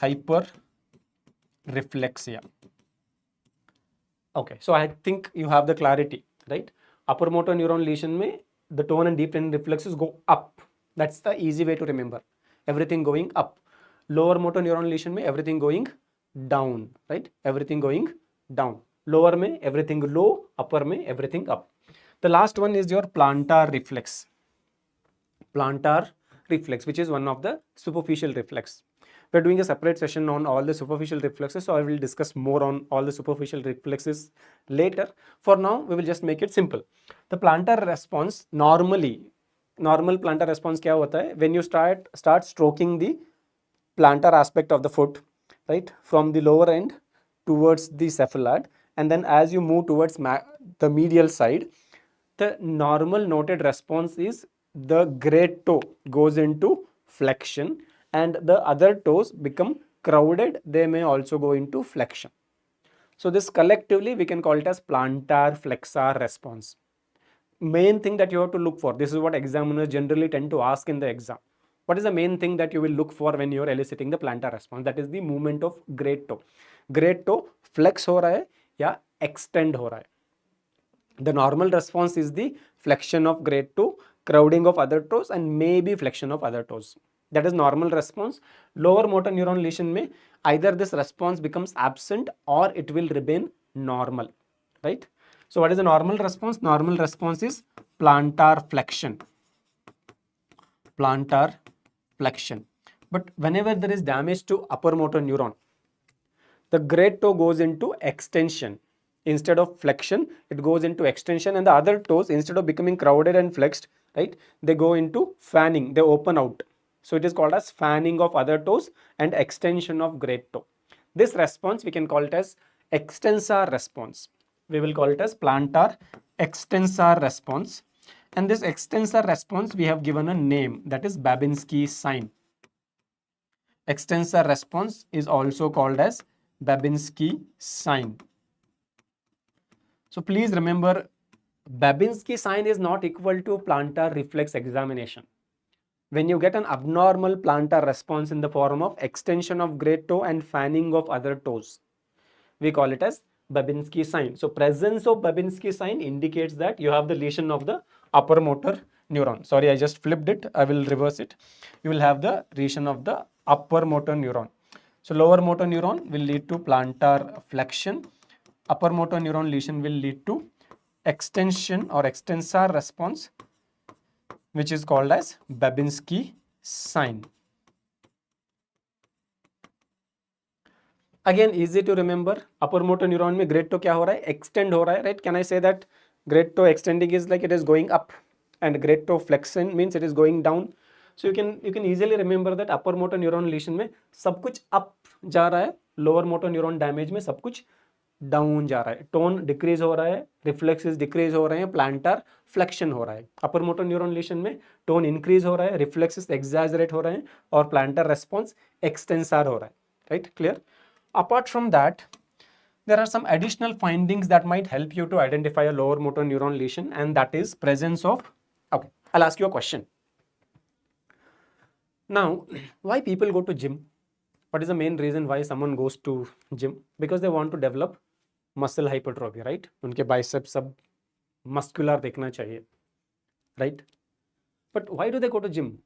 Hyperreflexia. Okay, so I think you have the clarity, right? Upper motor neuron lesion में the tone and deep tendon reflexes go up. That's the easy way to remember. Everything going up. Lower motor neuron lesion में everything going down, right? Everything going down. Lower में everything low, upper में everything up. The last one is your plantar reflex. Plantar reflex, which is one of the superficial reflex. We're doing a separate session on all the superficial reflexes, so I will discuss more on all the superficial reflexes later. For now, we will just make it simple. The plantar response, normal plantar response क्या होता है? When you start stroking the plantar aspect of the foot, right, from the lower end towards the cephalad, and then as you move towards the medial side, the normal noted response is the great toe goes into flexion and the other toes become crowded. They may also go into flexion. So this collectively we can call it as plantar flexor response. Main thing that you have to look for, this is what examiners generally tend to ask in the exam. What is the main thing that you will look for when you are eliciting the plantar response? That is the movement of great toe. Great toe flex हो रहा है या extend हो रहा है. The normal response is the flexion of great toe, crowding of other toes, and maybe flexion of other toes. That is normal response. Lower motor neuron lesion में either this response becomes absent or it will remain normal, right? So what is the normal response? Normal response is plantar flexion. Plantar flexion. But whenever there is damage to upper motor neuron, the great toe goes into extension. Instead of flexion, it goes into extension, and the other toes, instead of becoming crowded and flexed, right, they go into fanning, they open out. So it is called as fanning of other toes and extension of great toe. This response we can call it as extensor response. We will call it as plantar extensor response. And this extensor response we have given a name, that is Babinski sign. Extensor response is also called as Babinski sign. So please remember, Babinski sign is not equal to plantar reflex examination. When you get an abnormal plantar response in the form of extension of great toe and fanning of other toes, we call it as Babinski sign. So presence of Babinski sign indicates that you have the lesion of the upper motor neuron. Sorry, I just flipped it. I will reverse it. You will have the lesion of the upper motor neuron. So lower motor neuron will lead to plantar flexion. Upper motor neuron lesion will lead to extension or extensor response, which is called as Babinski sign. Again, easy to remember. Upper motor neuron में great toe क्या हो रहा है? Extend हो रहा है, right? Can I say that great toe extending is like it is going up, and great toe flexion means it is going down? So you can easily remember that upper motor neuron lesion में सब कुछ up जा रहा है, lower motor neuron damage में सब कुछ down जा रहा है. टोन डिक्रीज हो रहा है, रिफ्लेक्सेस डिक्रीज हो रहे हैं, प्लांटर फ्लेक्शन हो रहा है. अपर मोटर न्यूरॉन लेशन में टोन इंक्रीज हो रहा है, रिफ्लेक्सेस एक्सैजरेट हो रहे हैं और प्लांटर रेस्पॉन्स एक्सटेंसर हो रहा है. Right, clear? Apart from that, there are some additional findings that might help you to identify a lower motor neuron lesion, and that is presence of, okay, I'll ask you a question. Now, why people go to gym? What is the main reason why someone goes to gym? Because they want to develop muscle hypertrophy, right? उनके biceps सब muscular देखना चाहिए, right? But why do they go to gym?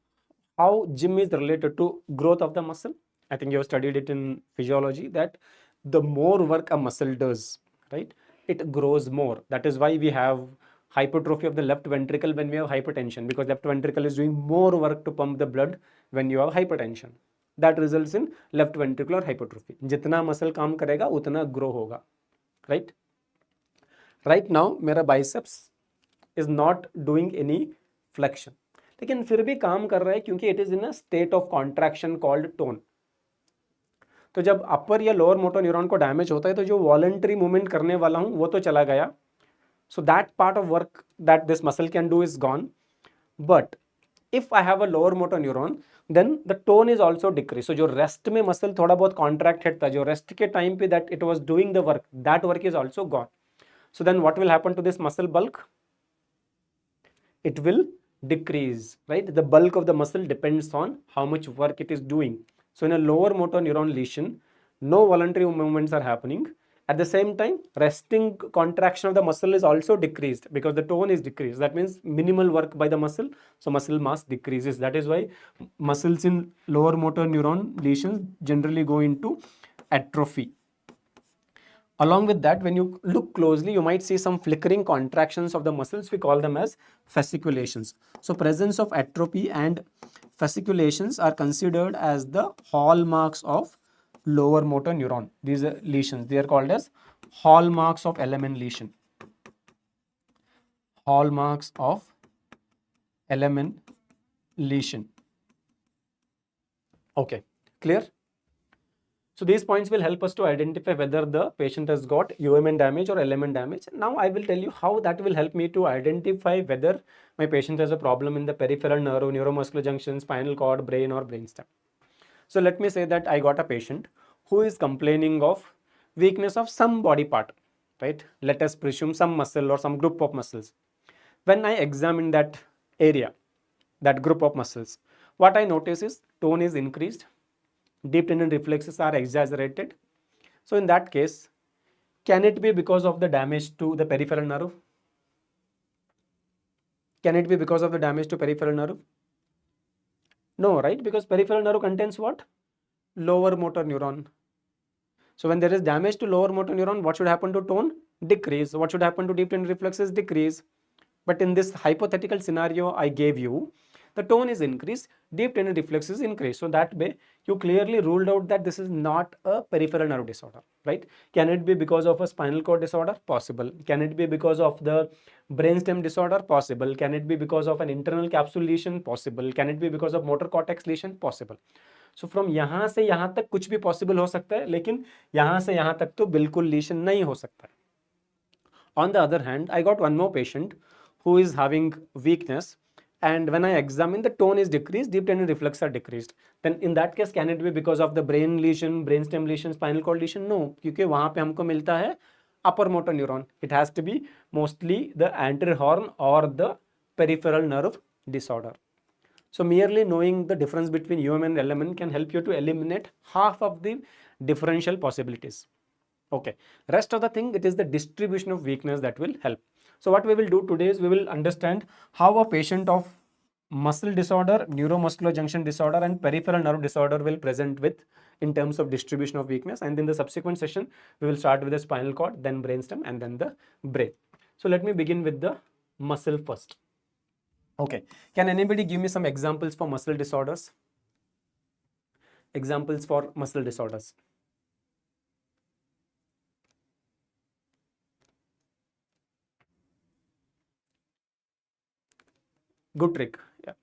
How gym is related to growth of the muscle? I think you have studied it in physiology that the more work a muscle does, right, it grows more. That is why we have hypertrophy of the left ventricle when we have hypertension, because left ventricle is doing more work to pump the blood when you have hypertension. That results in left ventricular hypertrophy. जितना muscle काम करेगा उतना grow होगा, right? Right now मेरा biceps is not doing any flexion, लेकिन फिर भी काम कर रहा है क्योंकि it is in a state of contraction called tone. तो जब अपर या लोअर मोटर न्यूरॉन को डैमेज होता है तो जो वॉलंटरी मूवमेंट करने वाला हूं वो तो चला गया. So that part of work that this muscle can do is gone. But if I have a lower motor neuron, then the tone is also decreased. So जो rest में muscle थोड़ा बहुत contracted था, जो rest के time पे that it was doing the work, that work is also gone. So then what will happen to this muscle bulk? It will decrease, right? The bulk of the muscle depends on how much work it is doing. So in a lower motor neuron lesion, no voluntary movements are happening. At the same time, resting contraction of the muscle is also decreased because the tone is decreased. That means minimal work by the muscle, so muscle mass decreases. That is why muscles in lower motor neuron lesions generally go into atrophy. Along with that, when you look closely, you might see some flickering contractions of the muscles. We call them as fasciculations. So presence of atrophy and fasciculations are considered as the hallmarks of lower motor neuron. These are lesions. They are called as hallmarks of element lesion. Hallmarks of element lesion. Okay, clear? So these points will help us to identify whether the patient has got UMN damage or element damage. Now I will tell you how that will help me to identify whether my patient has a problem in the peripheral neuromuscular junction, spinal cord, brain or brainstem. So let me say that I got a patient who is complaining of weakness of some body part, right? Let us presume some muscle or some group of muscles. When I examine that area, that group of muscles, what I notice is tone is increased, deep tendon reflexes are exaggerated. So in that case, can it be because of the damage to the peripheral nerve? Can it be because of the damage to peripheral nerve? No, right? Because peripheral nerve contains what? Lower motor neuron. So when there is damage to lower motor neuron, what should happen to tone? Decrease. What should happen to deep tendon reflexes? Decrease. But in this hypothetical scenario I gave you, the tone is increased, deep tendon reflexes increase. So that way you clearly ruled out that this is not a peripheral nerve disorder, right? Can it be because of a spinal cord disorder? Possible. Can it be because of the brainstem disorder? Possible. Can it be because of an internal capsule lesion? Possible. Can it be because of motor cortex lesion? Possible. So from यहाँ से यहाँ तक कुछ भी possible हो सकता है, लेकिन यहाँ से यहाँ तक तो बिल्कुल lesion नहीं हो सकता है. On the other hand, I got one more patient who is having weakness, and when I examine, the tone is decreased, deep tendon reflex are decreased. Then in that case, can it be because of the brain lesion, brainstem lesion, spinal cord lesion? No, क्योंकि वहाँ पे हमको मिलता है upper motor neuron. It has to be mostly the anterior horn or the peripheral nerve disorder. So merely knowing the difference between UM and LMN can help you to eliminate half of the differential possibilities. Okay, rest of the thing, it is the distribution of weakness that will help. So what we will do today is we will understand how a patient of muscle disorder, neuromuscular junction disorder and peripheral nerve disorder will present with in terms of distribution of weakness, and in the subsequent session we will start with the spinal cord, then brainstem and then the brain. So let me begin with the muscle first. Okay, can anybody give me some examples for muscle disorders? Examples for muscle disorders. Good trick. Yeah.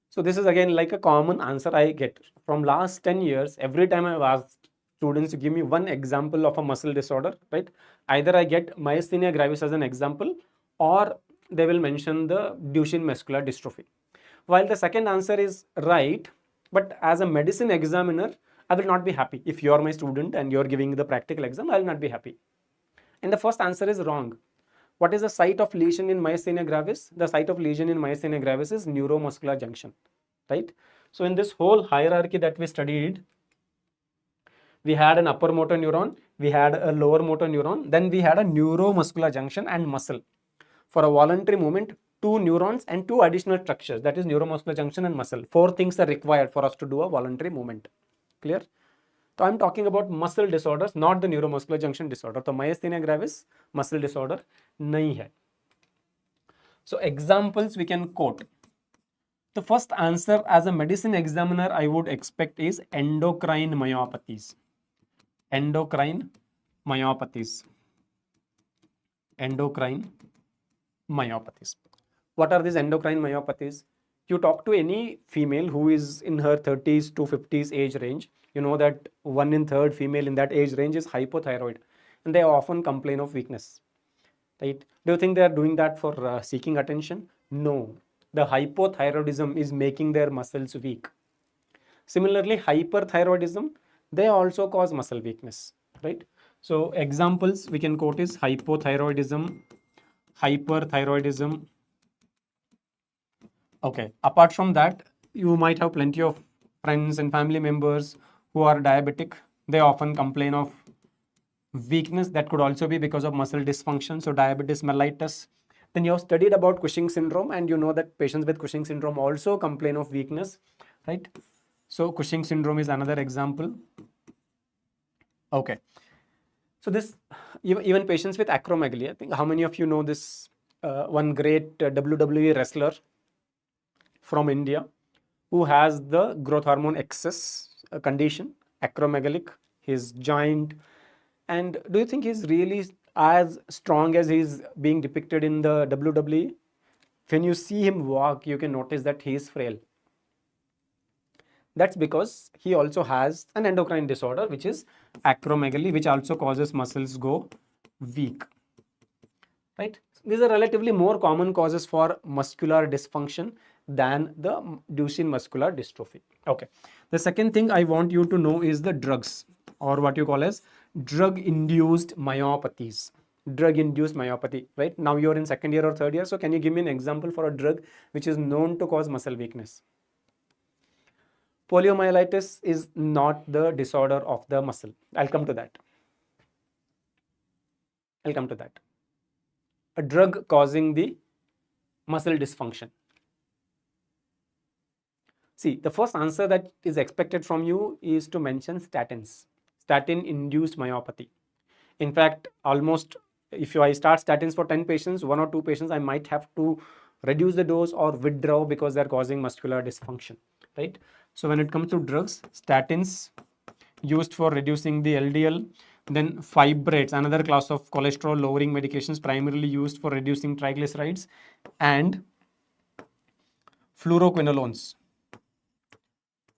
So this is again like a common answer I get from last 10 years. Every time I've asked students to give me one example of a muscle disorder, right? Either I get myasthenia gravis as an example, or they will mention the Duchenne muscular dystrophy. While the second answer is right, but as a medicine examiner, I will not be happy. If you are my student and you're giving the practical exam, I will not be happy. And the first answer is wrong. What is the site of lesion in myasthenia gravis? The site of lesion in myasthenia gravis is neuromuscular junction, right? So in this whole hierarchy that we studied, we had an upper motor neuron, we had a lower motor neuron, then we had a neuromuscular junction and muscle. For a voluntary movement, two neurons and two additional structures, that is neuromuscular junction and muscle. Four things are required for us to do a voluntary movement. Clear? So I'm talking about muscle disorders, not the neuromuscular junction disorder. So myasthenia gravis muscle disorder nahi hai. So examples we can quote. The first answer as a medicine examiner I would expect is endocrine myopathies. Endocrine myopathies. Endocrine myopathies. What are these endocrine myopathies? You talk to any female who is in her 30s to 50s age range, you know that 1 in 3 female in that age range is hypothyroid, and they often complain of weakness, right? Do you think they are doing that for seeking attention? No. The hypothyroidism is making their muscles weak. Similarly, hyperthyroidism, they also cause muscle weakness, right? So examples we can quote is hypothyroidism, hyperthyroidism. Okay, apart from that, you might have plenty of friends and family members who are diabetic. They often complain of weakness. That could also be because of muscle dysfunction. So diabetes mellitus. Then you have studied about Cushing syndrome, and you know that patients with Cushing syndrome also complain of weakness, right? So Cushing syndrome is another example. Okay. So this, even patients with acromegaly, I think how many of you know this one great WWE wrestler from India who has the growth hormone excess condition, acromegalic, his giant. And do you think he's really as strong as he's being depicted in the WWE? When you see him walk, you can notice that he is frail. That's because he also has an endocrine disorder, which is acromegaly, which also causes muscles go weak. Right? These are relatively more common causes for muscular dysfunction than the Duchenne muscular dystrophy. Okay. The second thing I want you to know is the drugs, or what you call as drug-induced myopathies. Drug-induced myopathy, right? Now you're in second year or third year, so can you give me an example for a drug which is known to cause muscle weakness? Poliomyelitis is not the disorder of the muscle. I'll come to that. I'll come to that. A drug causing the muscle dysfunction. See, the first answer that is expected from you is to mention statins. Statin-induced myopathy. In fact, almost if I start statins for 10 patients, 1 or 2 patients, I might have to reduce the dose or withdraw because they're causing muscular dysfunction, right? So when it comes to drugs, statins used for reducing the LDL, then fibrates, another class of cholesterol lowering medications primarily used for reducing triglycerides, and fluoroquinolones.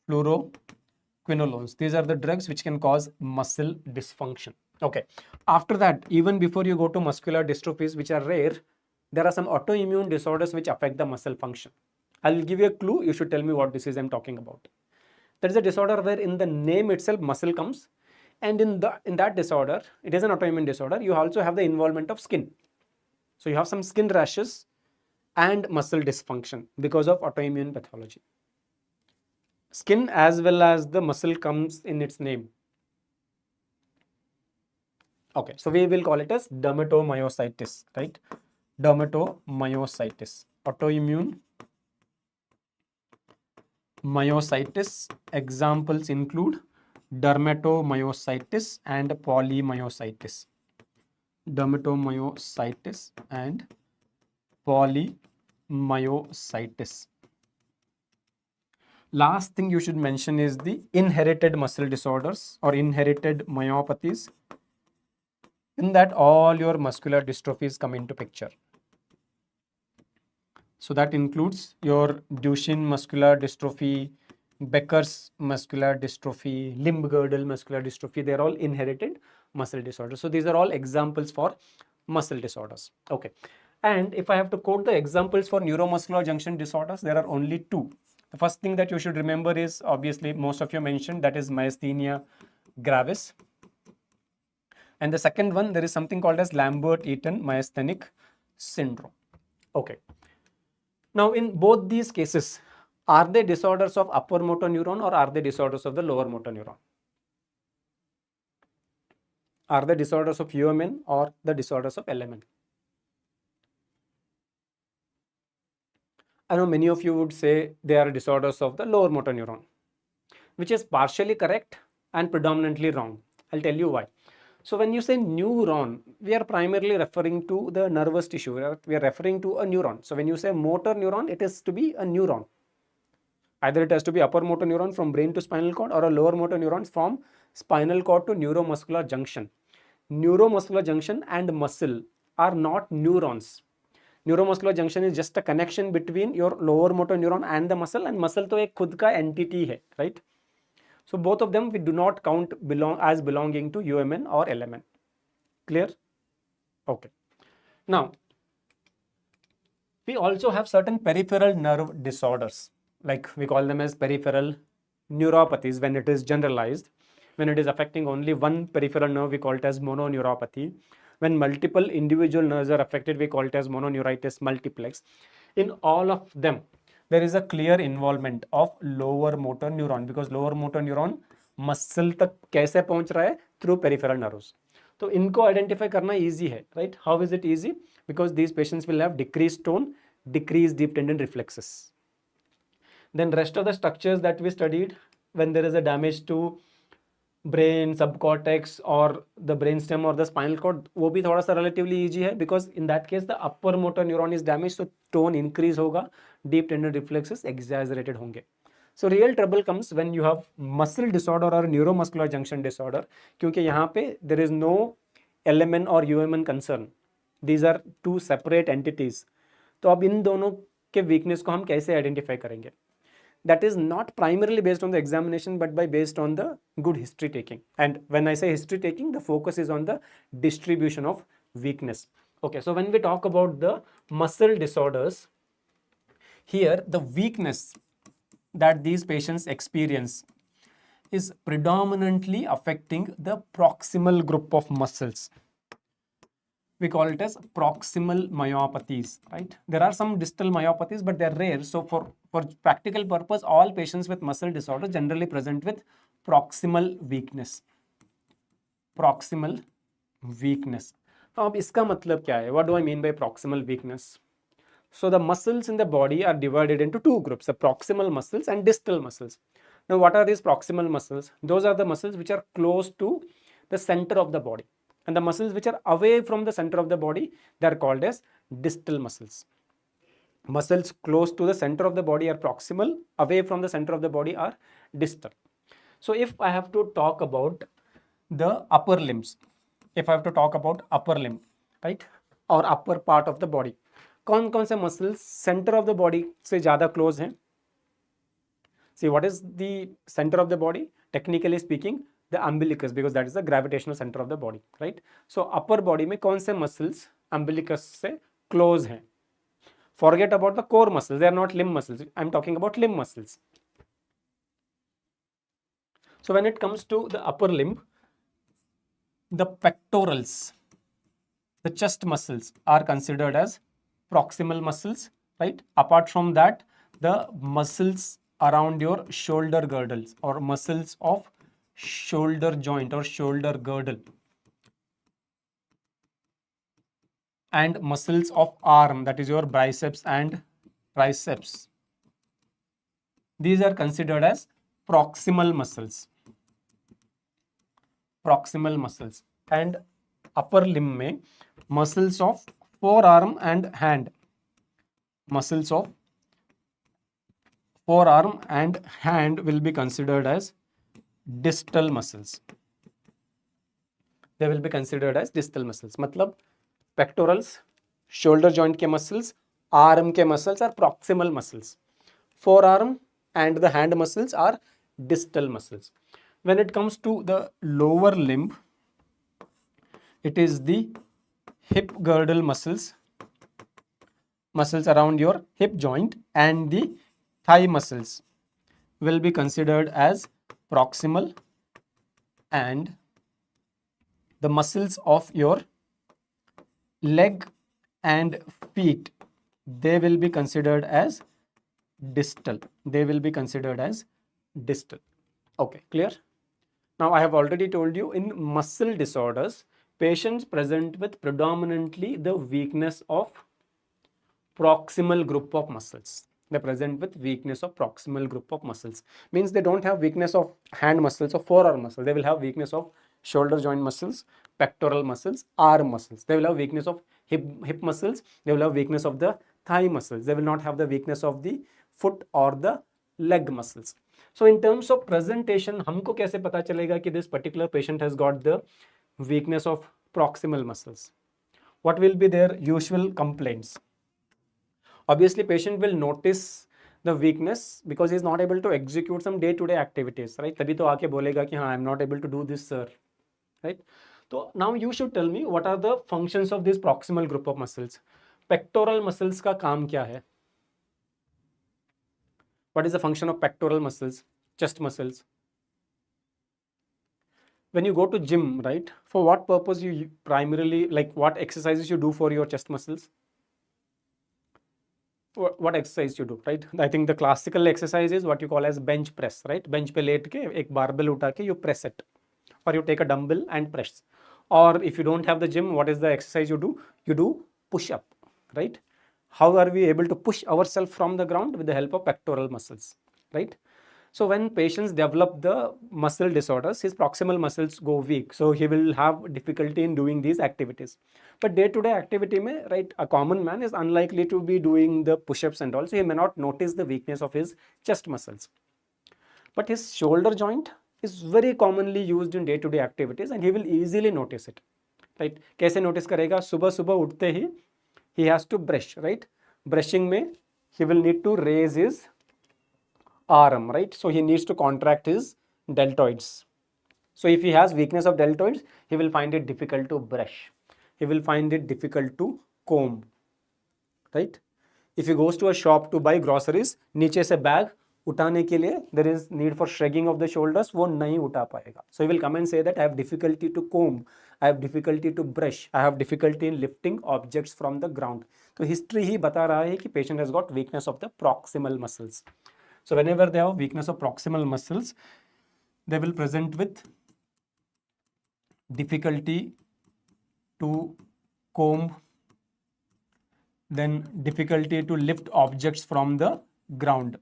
Fluoroquinolones. These are the drugs which can cause muscle dysfunction. Okay. After that, even before you go to muscular dystrophies, which are rare, there are some autoimmune disorders which affect the muscle function. I'll give you a clue. You should tell me what disease I'm talking about. That is a disorder where in the name itself muscle comes, and in that disorder, it is an autoimmune disorder. You also have the involvement of skin. So you have some skin rashes and muscle dysfunction because of autoimmune pathology. Skin as well as the muscle comes in its name. Okay, so we will call it as dermatomyositis, right? Dermatomyositis, autoimmune myositis. Examples include dermatomyositis and polymyositis. Dermatomyositis and polymyositis. Last thing you should mention is the inherited muscle disorders or inherited myopathies. In that, all your muscular dystrophies come into picture. So that includes your Duchenne muscular dystrophy, Becker's muscular dystrophy, limb girdle muscular dystrophy. They're all inherited muscle disorders. So these are all examples for muscle disorders. Okay. And if I have to quote the examples for neuromuscular junction disorders, there are only 2. The first thing that you should remember is, obviously most of you mentioned, that is myasthenia gravis. And the second one, there is something called as Lambert-Eaton myasthenic syndrome. Okay. Now, in both these cases, are they disorders of upper motor neuron or are they disorders of the lower motor neuron? Are they disorders of UMN or the disorders of LMN? I know many of you would say they are disorders of the lower motor neuron, which is partially correct and predominantly wrong. I'll tell you why. So when you say neuron, we are primarily referring to the nervous tissue. We are referring to a neuron. So when you say motor neuron, it is to be a neuron. Either it has to be upper motor neuron from brain to spinal cord or a lower motor neurons from spinal cord to neuromuscular junction. Neuromuscular junction and muscle are not neurons. Neuromuscular junction is just a connection between your lower motor neuron and the muscle, and muscle to एक खुद का entity है, right? So both of them we do not count as belonging to UMN or LMN. Clear? Okay. Now, We also have certain peripheral nerve disorders, like we call them as peripheral neuropathies when it is generalized. When it is affecting only one peripheral nerve, we call it as mononeuropathy. When multiple individual nerves are affected, we call it as mononeuritis multiplex. In all of them, there is a clear involvement of lower motor neuron, because lower motor neuron muscle तक कैसे पहुंच रहा है? Through peripheral nerves. तो इनको identify करना easy है, right? How is it easy? Because these patients will have decrease tone, decrease deep tendon reflexes. Then rest of the structures that we studied, when there is a damage to brain, subcortex or the brainstem or the spinal cord, वो भी थोड़ा सा relatively easy है, because in that case the upper motor neuron is damaged, so tone increase होगा, deep tendon reflexes exaggerated होंगे. So real trouble comes when you have muscle disorder or neuromuscular junction disorder, क्योंकि यहाँ पे there is no LMN or UMN concern. These are two separate entities. तो अब इन दोनों के weakness को हम कैसे आइडेंटिफाई करेंगे? That is not primarily based on the examination, but by based on the good history taking. And when I say history taking, the focus is on the distribution of weakness. Okay, so when we talk about the muscle disorders, here the weakness that these patients experience is predominantly affecting the proximal group of muscles. We call it as proximal myopathies, right? There are some distal myopathies, but they're rare. So for practical purpose, all patients with muscle disorders generally present with proximal weakness. Proximal weakness. तो अब इसका मतलब क्या है? What do I mean by proximal weakness? So the muscles in the body are divided into two groups, the proximal muscles and distal muscles. Now what are these proximal muscles? Those are the muscles which are close to the center of the body. And the muscles which are away from the center of the body, they are called as distal muscles. Muscles close to the center of the body are proximal, away from the center of the body are distal. So if I have to talk about the upper limbs, if I have to talk about upper limb, right, or upper part of the body, कौन कौन से muscles center of the body से ज़्यादा close हैं? See, what is the center of the body? Technically speaking, the umbilicus, because that is the gravitational center of the body, right? So upper body में कौन से muscles umbilicus से close हैं? Forget about the core muscles, they are not limb muscles. I'm talking about limb muscles. So when it comes to the upper limb, the pectorals, the chest muscles are considered as proximal muscles, right? Apart from that, the muscles around your shoulder girdles or muscles of shoulder joint or shoulder girdle and muscles of arm, that is your biceps and triceps, these are considered as proximal muscles. Proximal muscles. And upper limb में muscles of forearm and hand, muscles of forearm and hand will be considered as distal muscles. They will be considered as distal muscles. मतलब pectorals, shoulder joint के muscles, arm के muscles are proximal muscles. Forearm and the hand muscles are distal muscles. When it comes to the lower limb, it is the hip girdle muscles, muscles around your hip joint, and the thigh muscles will be considered as proximal, and the muscles of your leg and feet, they will be considered as distal. They will be considered as distal. Okay, clear? Now I have already told you, in muscle disorders, patients present with predominantly the weakness of proximal group of muscles. They present with weakness of proximal group of muscles. Means they don't have weakness of hand muscles or forearm muscles. They will have weakness of shoulder joint muscles, pectoral muscles, arm muscles. They will have weakness of hip muscles. They will have weakness of the thigh muscles. They will not have the weakness of the foot or the leg muscles. So in terms of presentation, हमको कैसे पता चलेगा कि this particular patient has got the weakness of proximal muscles? What will be their usual complaints? Obviously, patient will notice the weakness because he is not able to execute some day-to-day activities, right? तभी तो आके बोलेगा कि हाँ, I am not able to do this, sir, right? So now you should tell me what are the functions of this proximal group of muscles. Pectoral muscles का काम क्या है? What is the function of pectoral muscles, chest muscles? When you go to gym, right, for what purpose you primarily, like what exercises you do for your chest muscles? What exercise you do, right? I think the classical exercise is what you call as bench press, right? Bench पे late के एक barbell उठा के you press it, or you take a dumbbell and press. Or if you don't have the gym, what is the exercise you do? You do push up, right? How are we able to push ourselves from the ground? With the help of pectoral muscles, right? So when patients develop the muscle disorders, his proximal muscles go weak. So he will have difficulty in doing these activities. But day-to-day activity mein, right, a common man is unlikely to be doing the push-ups and all. So he may not notice the weakness of his chest muscles. But his shoulder joint is very commonly used in day-to-day activities and he will easily notice it. Right? कैसे notice करेगा? सुबह सुबह उठते ही he has to brush, right? Brushing में he will need to raise his arm, right? So he needs to contract his deltoids. So if he has weakness of deltoids, he will find it difficult to brush. He will find it difficult to comb, right? If he goes to a shop to buy groceries, नीचे से bag उठाने के लिए there is need for shrugging of the shoulders, वो नहीं उठा पाएगा. So he will come and say that I have difficulty to comb, I have difficulty to brush, I have difficulty in lifting objects from the ground. तो history ही बता रहा है कि patient has got weakness of the proximal muscles. So whenever they have weakness of proximal muscles, they will present with difficulty to comb, then difficulty to lift objects from the ground.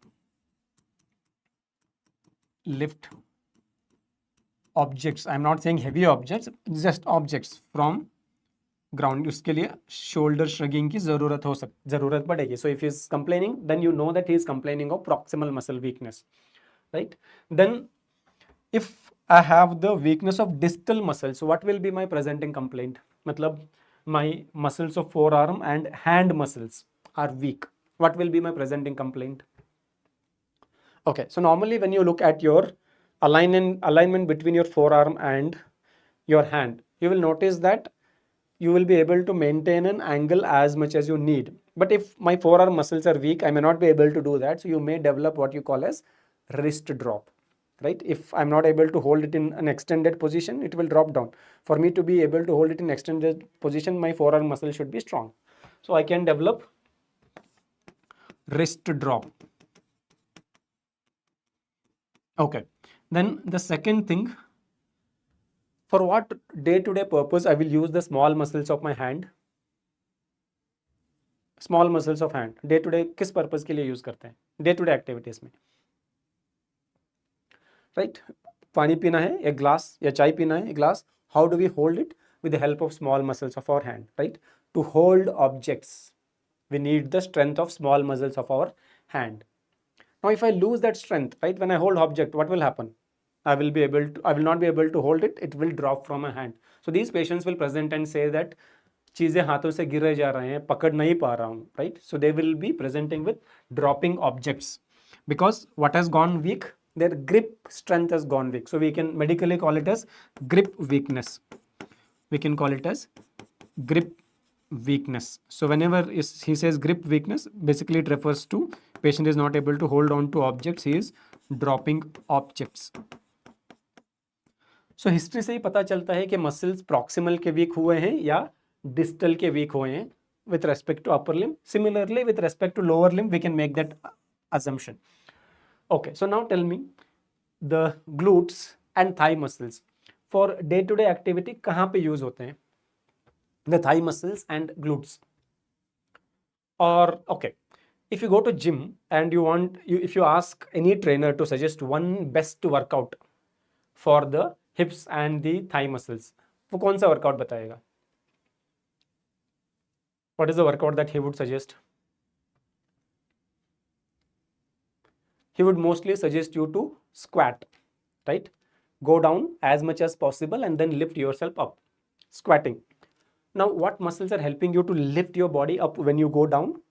Lift objects, I'm not saying heavy objects, just objects from ground. उसके लिए shoulder shrugging की ज़रूरत पड़ेगी. So if he is complaining, then you know that he is complaining of proximal muscle weakness, right? Then if I have the weakness of distal muscles, so what will be my presenting complaint? मतलब my muscles of forearm and hand muscles are weak. What will be my presenting complaint? Okay, so normally when you look at your alignment between your forearm and your hand, you will notice that you will be able to maintain an angle as much as you need. But if my forearm muscles are weak, I may not be able to do that. So you may develop what you call as wrist drop, right? If I'm not able to hold it in an extended position, it will drop down. For me to be able to hold it in extended position, my forearm muscle should be strong. So I can develop wrist drop. Okay, then the second thing, for what day-to-day purpose I will use the small muscles of my hand. Small muscles of hand day-to-day किस purpose के लिए use करते हैं? Day-to-day activities में, right? पानी पीना है एक glass या चाय पीना है एक glass. How do we hold it? With the help of small muscles of our hand, right? To hold objects, we need the strength of small muscles of our hand. Now, if I lose that strength, right, when I hold object, what will happen? I will not be able to hold it. It will drop from my hand. So these patients will present and say that चीजें हाथों से गिरे जा रहे हैं, पकड़ नहीं पा रहा हूँ, right? So they will be presenting with dropping objects because what has gone weak? Their grip strength has gone weak. So we can medically call it as grip weakness. We can call it as grip weakness. So whenever he says grip weakness, basically it refers to patient is not able to hold on to objects, he is dropping objects. So history से ही पता चलता है कि muscles proximal के weak हुए हैं या distal के weak हुए हैं with respect to upper limb. Similarly, with respect to lower limb, we can make that assumption. Okay, so now tell me the glutes and thigh muscles for day-to-day activity कहाँ पे use होते हैं? The thigh muscles and glutes. Or okay, if you go to gym and if you ask any trainer to suggest one best workout for the hips and the thigh muscles, वो कौन सा workout बताएगा? What is the workout that he would suggest? He would mostly suggest you to squat, right? Go down as much as possible and then lift yourself up. Squatting. Now, what muscles are helping you to lift your body up when you go down?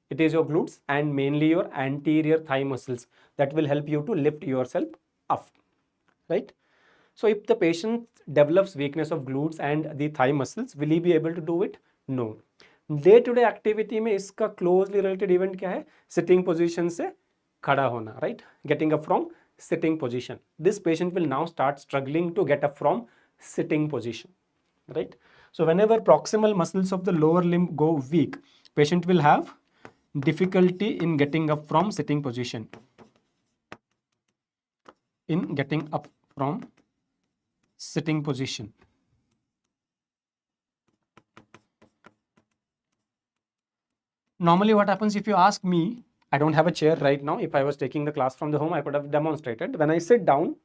It is your glutes and mainly your anterior thigh muscles that will help you to lift yourself up, right? So if the patient develops weakness of glutes and the thigh muscles, will he be able to do it? No. Day to day activity में इसका closely related event क्या है? Sitting position से खड़ा होना, right? Getting up from sitting position. This patient will now start struggling to get up from sitting position, right? So whenever proximal muscles of the lower limb go weak, patient will have difficulty in getting up from sitting position. In getting up from sitting position. Normally what happens, if you ask me, I don't have a chair right now. If I was taking the class from the home, I could have demonstrated. When I sit down,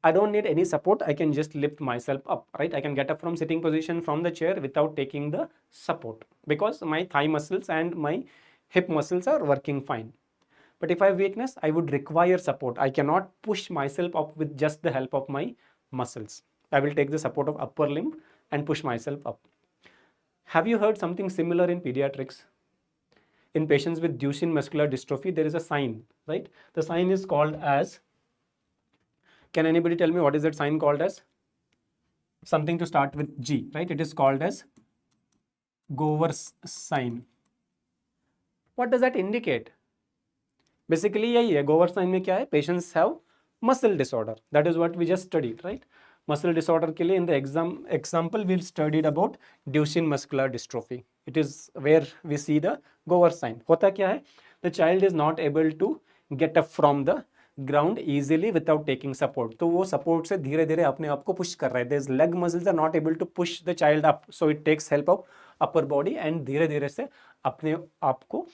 I don't need any support. I can just lift myself up, right? I can get up from sitting position from the chair without taking the support because my thigh muscles and my hip muscles are working fine. But if I have weakness, I would require support. I cannot push myself up with just the help of my muscles. I will take the support of upper limb and push myself up. Have you heard something similar in pediatrics? In patients with Duchenne muscular dystrophy, there is a sign, right? The sign is called as, can anybody tell me what is that sign called as? Something to start with G, right? It is called as Gowers sign. What does that indicate? Basically यही है, Gowers sign में क्या है? Patients have muscle disorder. That is what we just studied, right? Muscle disorder के लिए in the example we studied about Duchenne muscular dystrophy. It is where we see the Gowers sign. होता क्या है? The child is not able to get up from the ground easily without taking support. तो वो support से धीरे धीरे अपने आप को push कर रहा है. These leg muscles are not able to push the child up, so it takes help of upper body and धीरे धीरे से अपने आप को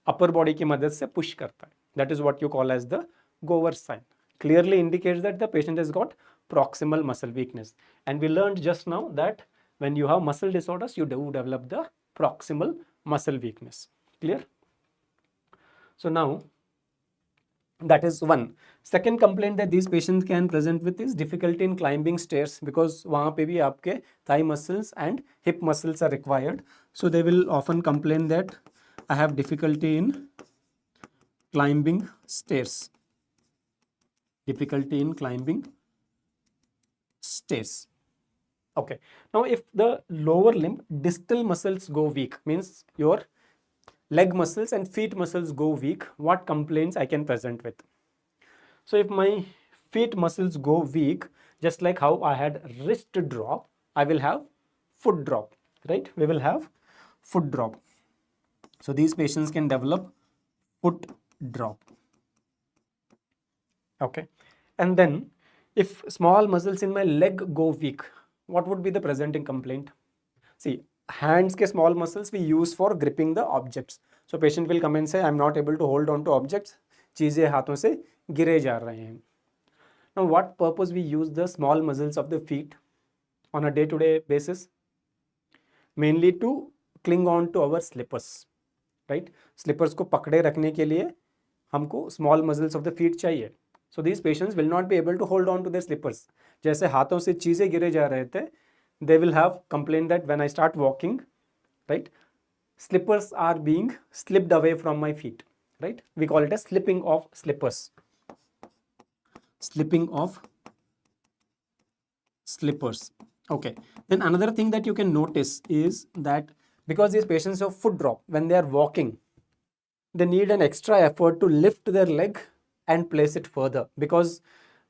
upper body की मदद से push करता है. That is what you call as the Gowers sign. Clearly indicates that the patient has got proximal muscle weakness. And we learned just now that when you have muscle disorders, you do develop the proximal muscle weakness. Clear? So now, that is one. Second complaint that these patients can present with is difficulty in climbing stairs, because वहाँ पे भी आपके thigh muscles and hip muscles are required. So they will often complain that I have difficulty in climbing stairs. Difficulty in climbing stairs. Okay. Now, if the lower limb distal muscles go weak, means your leg muscles and feet muscles go weak, what complaints I can present with? So if my feet muscles go weak, just like how I had wrist drop, I will have foot drop, right? We will have foot drop. So these patients can develop foot drop. Okay. And then if small muscles in my leg go weak, what would be the presenting complaint? See, hands के small muscles we use for gripping the objects. So patient will come and say, I'm not able to hold on to objects. चीजें हाथों से गिरे जा रहे हैं. Now, what purpose we use the small muscles of the feet on a day-to-day basis? Mainly to cling on to our slippers, right? Slippers को पकड़े रखने के लिए हमको small muscles of the feet चाहिए. So these patients will not be able to hold on to their slippers. जैसे हाथों से चीजें गिरे जा रहे थे, they will have complained that when I start walking, right, slippers are being slipped away from my feet, right? We call it as slipping of slippers. Slipping of slippers. Okay. Then another thing that you can notice is that because these patients have foot drop, when they are walking, they need an extra effort to lift their leg and place it further, because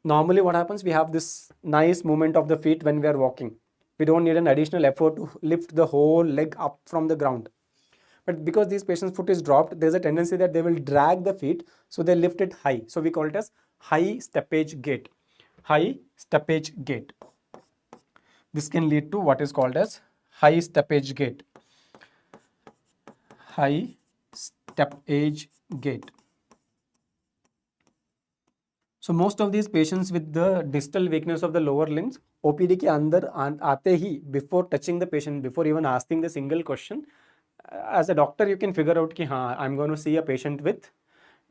normally what happens, we have this nice movement of the feet when we are walking. We don't need an additional effort to lift the whole leg up from the ground. But because these patients' foot is dropped, there's a tendency that they will drag the feet, so they lift it high. So we call it as high steppage gait. High steppage gait. This can lead to what is called as high steppage gait. High steppage gait. So most of these patients with the distal weakness of the lower limbs, OPD के अंदर आते ही, before touching the patient, before even asking the single question, as a doctor you can figure out कि हाँ, I'm going to see a patient with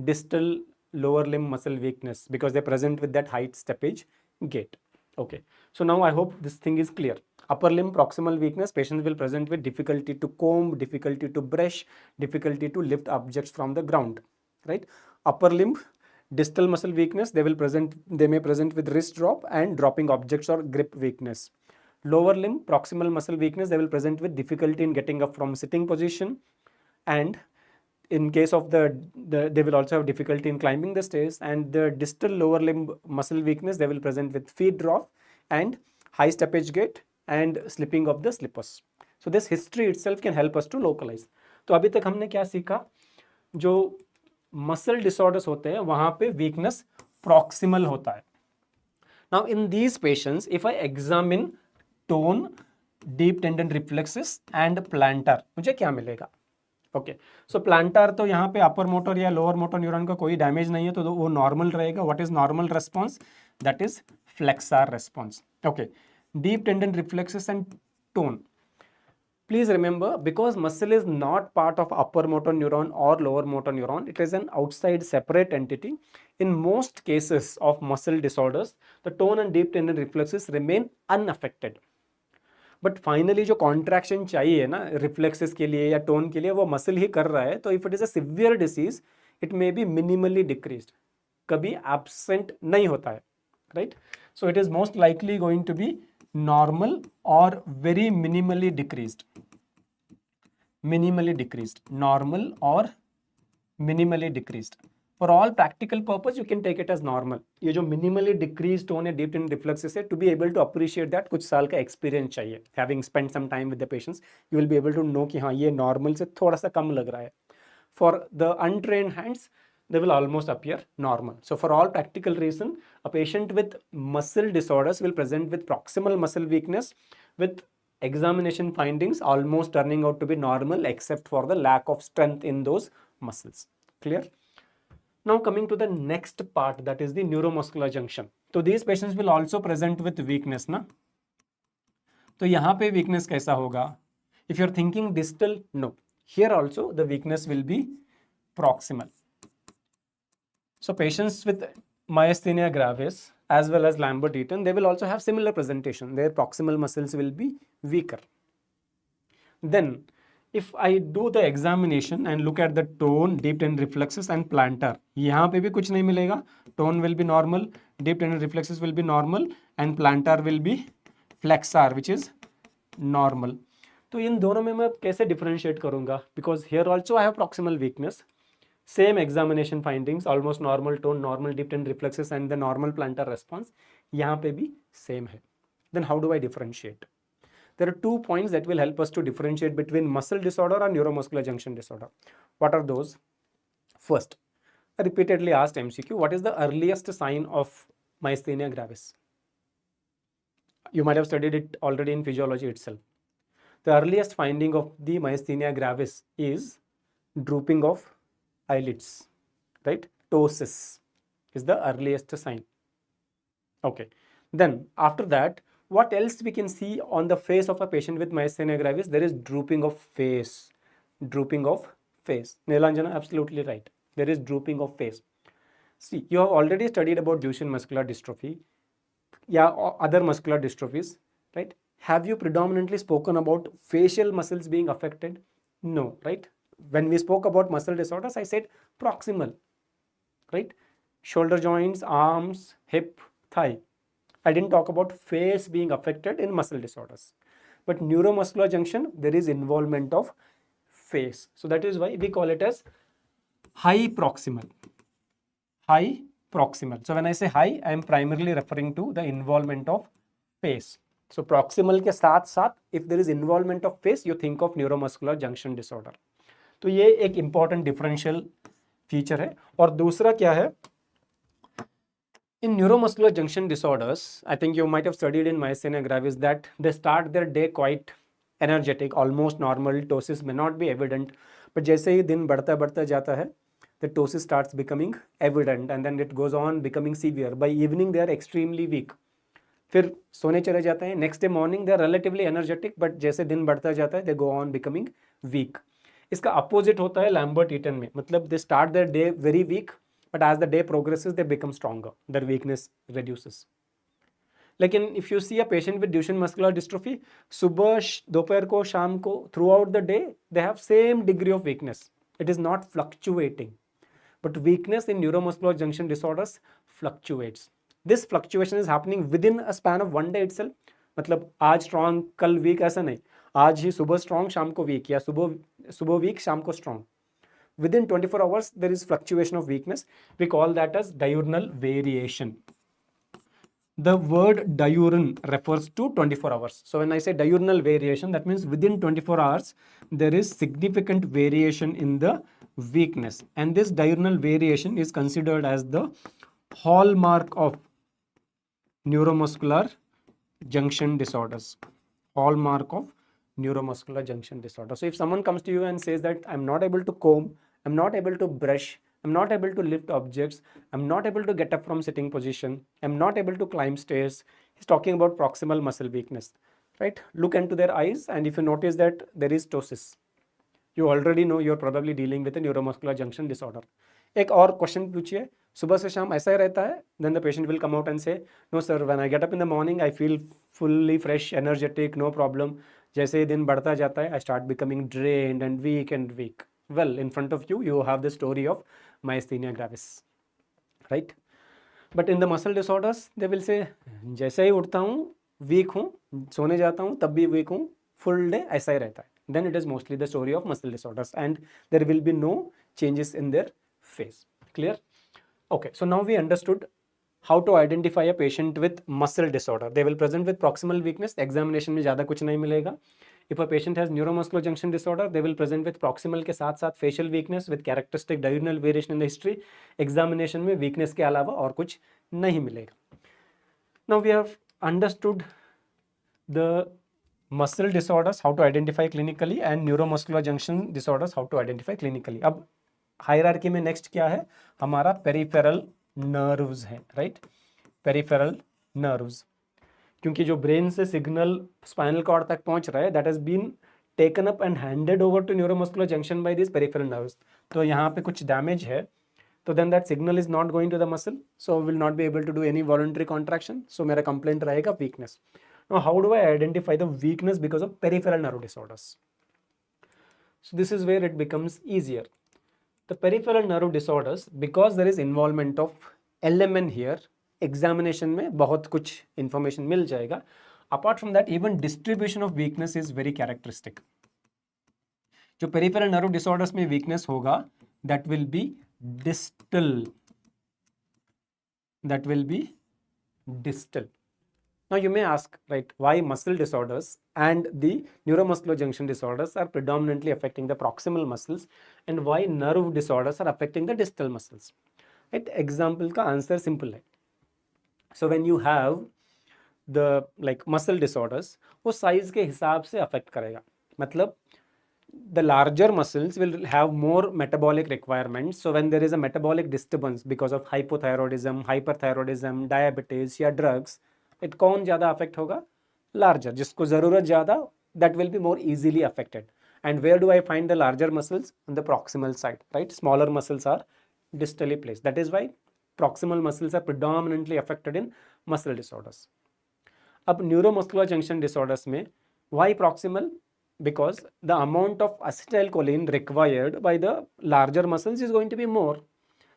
distal lower limb muscle weakness because they present with that high steppage gait. Okay, so now I hope this thing is clear. Upper limb proximal weakness, patients will present with difficulty to comb, difficulty to brush, difficulty to lift objects from the ground, right? Upper limb distal muscle weakness, they may present with wrist drop and dropping objects or grip weakness. Lower limb, proximal muscle weakness, they will present with difficulty in getting up from sitting position, and in case of they will also have difficulty in climbing the stairs. And the distal lower limb muscle weakness, they will present with feet drop and high steppage gait and slipping of the slippers. So this history itself can help us to localize. तो अभी तक हमने क्या सीखा, जो muscle disorders होते हैं वहां पे वीकनेस प्रॉक्सिमल होता है. Now in these patients, if I examine tone, deep tendon reflexes and plantar, मुझे क्या मिलेगा? ओके, सो प्लांटार तो यहाँ पे अपर मोटर या लोअर मोटर न्यूरॉन का कोई डैमेज नहीं है, तो वो नॉर्मल रहेगा. What is normal response? That is flexor response. Okay, deep tendon reflexes and tone. Please remember, because muscle is not part of upper motor neuron or lower motor neuron, it is an outside separate entity. In most cases of muscle disorders, the tone and deep tendon reflexes remain unaffected. But finally जो contraction चाहिए ना reflexes के लिए या tone के लिए, वो muscle ही कर रहा है. तो if it is a severe disease, it may be minimally decreased, कभी एब्सेंट नहीं होता है, right. So it is most likely going to be normal और very minimally decreased. Minimally decreased, normal और minimally decreased. For all practical purpose, you can take it as normal. ये जो minimally decreased tone है deep tendon reflexes है, to be able to appreciate that, कुछ साल का experience चाहिए. Having spent some time with the patients, you will be able to know कि हाँ ये normal से थोड़ा सा कम लग रहा है. For the untrained hands, they will almost appear normal. So for all practical reason, a patient with muscle disorders will present with proximal muscle weakness with examination findings almost turning out to be normal except for the lack of strength in those muscles. Clear? Now coming to the next part, that is the neuromuscular junction. So these patients will also present with weakness ना. तो यहाँ पे weakness कैसा होगा? If you are thinking distal, no. Here also the weakness will be proximal. So patients with myasthenia gravis as well as Lambert-Eaton, they will also have similar presentation. Their proximal muscles will be weaker. Then if I do the examination and look at the tone, deep tendon reflexes and plantar, यहाँ पे भी कुछ नहीं मिलेगा. Tone will be normal, deep tendon reflexes will be normal and plantar will be flexor, which is normal. तो इन दोनों में मैं कैसे differentiate करूँगा? Because here also I have proximal weakness. Same examination findings, almost normal tone, normal deep tendon reflexes and the normal plantar response. यहाँ पे भी same है. Then how do I differentiate? There are 2 points that will help us to differentiate between muscle disorder and neuromuscular junction disorder. What are those? First, a repeatedly asked MCQ, what is the earliest sign of myasthenia gravis? You might have studied it already in physiology itself. The earliest finding of the myasthenia gravis is drooping of eyelids, right? Ptosis is the earliest sign. Okay. Then after that, what else we can see on the face of a patient with myasthenia gravis? There is drooping of face. Drooping of face. Neelanjana, absolutely right. There is drooping of face. See, you have already studied about Duchenne muscular dystrophy, or other muscular dystrophies, right? Have you predominantly spoken about facial muscles being affected? No, right? When we spoke about muscle disorders, I said proximal, right? Shoulder joints, arms, hip, thigh. I didn't talk about face being affected in muscle disorders. But neuromuscular junction, there is involvement of face. So that is why we call it as high proximal. High proximal. So when I say high, I am primarily referring to the involvement of face. So proximal के साथ साथ, if there is involvement of face, you think of neuromuscular junction disorder. तो ये एक important differential feature है. और दूसरा क्या है? In neuromuscular junction disorders, I think you might have studied in myasthenia gravis that they start their day quite energetic, almost normal. Ptosis may not be evident, but जैसे ही दिन बढ़ता जाता है, the ptosis starts becoming evident and then it goes on becoming severe. By evening, they are extremely weak. फिर सोने चले जाते हैं. Next day morning, they are relatively energetic, but जैसे दिन बढ़ता जाता है, they go on becoming weak. इसका opposite होता है Lambert-Eaton में. मतलब they start their day very weak, but as the day progresses, they become stronger. Their weakness reduces. लेकिन if you see a patient with Duchenne muscular dystrophy, सुबह, दोपहर को, शाम को, throughout the day, they have same degree of weakness. It is not fluctuating. But weakness in neuromuscular junction disorders fluctuates. This fluctuation is happening within a span of one day itself. मतलब आज strong कल week ऐसा नहीं, आज ही सुबह strong शाम को week, या सुबह सुबह वीक शाम को strong. Within 24 hours there is fluctuation of weakness. We call that as diurnal variation. The word diurn refers to 24 hours. So when I say diurnal variation, that means within 24 hours there is significant variation in the weakness, and this diurnal variation is considered as the hallmark of neuromuscular junction disorders. Hallmark of neuromuscular junction disorder. So if someone comes to you and says that I'm not able to comb, I'm not able to brush, I'm not able to lift objects, I'm not able to get up from sitting position, I'm not able to climb stairs, he's talking about proximal muscle weakness, right? Look into their eyes, and if you notice that there is ptosis, you already know you're probably dealing with a neuromuscular junction disorder. एक और question पूछिए, सुबह से शाम ऐसा ही रहता है? Then the patient will come out and say, no sir, when I get up in the morning I feel fully fresh, energetic, no problem. जैसे ही दिन बढ़ता जाता है, I start becoming drained and weak. Well, in front of you, you have the story of myasthenia gravis, right? But in the muscle disorders, they will say, जैसे ही उठता हूँ week हूँ, सोने जाता हूँ तब भी वीक हूँ, फुल डे ऐसा ही रहता है. Then it is mostly the story of muscle disorders, and there will be no changes in their face. Clear? Okay, so now we understood how to identify a patient with muscle disorder. They will present with proximal weakness. Examination में ज़्यादा कुछ नहीं मिलेगा. If a patient has neuromuscular junction disorder, they will present with proximal के साथ साथ facial weakness with characteristic diurnal variation in the history. Examination में weakness के अलावा और कुछ नहीं मिलेगा. Now we have understood the muscle disorders, how to identify clinically, and neuromuscular junction disorders, how to identify clinically. अब हायरार्की में next क्या है? हमारा पेरिफेरल नर्व्स है, राइट? पेरिफेरल नर्व्स, क्योंकि जो ब्रेन से सिग्नल स्पाइनल कॉर्ड तक पहुंच रहा है, that has been taken up and handed over to neuromuscular junction by this peripheral nerves. तो यहाँ पे कुछ डैमेज है, तो then that signal is not going to the muscle, so will not be able to do any voluntary contraction. So मेरा complaint रहेगा weakness. Now, how do I identify the weakness because of peripheral nerve disorders? So this is where it becomes easier. The peripheral nerve disorders, because there is involvement of LMN here, examination में बहुत कुछ information मिल जाएगा. Apart from that, even distribution of weakness is very characteristic. जो peripheral nerve disorders में weakness होगा, that will be distal. That will be distal. Now you may ask, right, why muscle disorders and the neuromuscular junction disorders are predominantly affecting the proximal muscles, and why nerve disorders are affecting the distal muscles? Right? Example का answer simple है. So when you have the like muscle disorders, वो size के हिसाब से affect करेगा. मतलब the larger muscles will have more metabolic requirements. So when there is a metabolic disturbance because of hypothyroidism, hyperthyroidism, diabetes या drugs, it कौन ज़्यादा affect होगा? Larger, जिसको ज़रूरत ज़्यादा, that will be more easily affected. And where do I find the larger muscles? On the proximal side, right? Smaller muscles are distally placed. That is why proximal muscles are predominantly affected in muscle disorders. अब neuromuscular junction disorders में why proximal? Because the amount of acetylcholine required by the larger muscles is going to be more.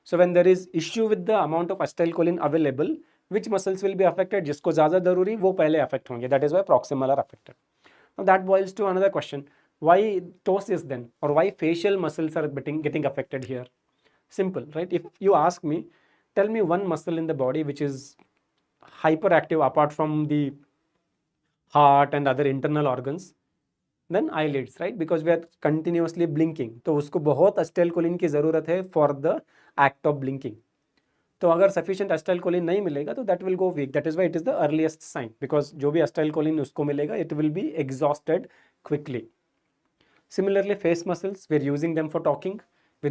So when there is issue with the amount of acetylcholine available, which muscles will be affected? जिसको ज़्यादा ज़रूरी वो पहले affect होंगे. That is why proximal are affected. Now that boils to another question. Why ptosis then? Or why facial muscles are getting affected here? Simple, right? If you ask me, tell me one muscle in the body which is hyperactive apart from the heart and other internal organs. Then eyelids, right? Because we are continuously blinking. तो उसको बहुत acetylcholine की ज़रूरत है for the act of blinking. तो अगर sufficient acetylcholine नहीं मिलेगा तो that will go weak. That is why it is the earliest sign, because जो भी acetylcholine उसको मिलेगा, it will be exhausted quickly. Similarly, face muscles, we are using them for talking, we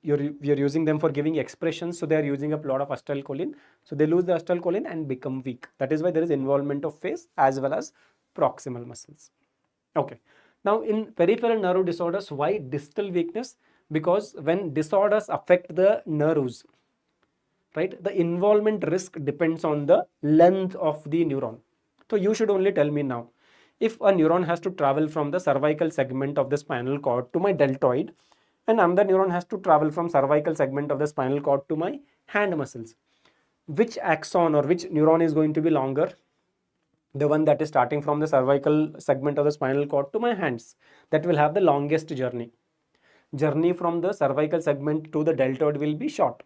are using them for giving expressions, so they are using up a lot of acetylcholine. So they lose the acetylcholine and become weak. That is why there is involvement of face as well as proximal muscles. Okay. Now in peripheral nerve disorders, why distal weakness? Because when disorders affect the nerves, right, the involvement risk depends on the length of the neuron. So you should only tell me now, if a neuron has to travel from the cervical segment of the spinal cord to my deltoid, and another neuron has to travel from cervical segment of the spinal cord to my hand muscles, which axon or which neuron is going to be longer? the one that is starting from the cervical segment of the spinal cord to my hands, that will have the longest journey from the cervical segment to the deltoid will be short.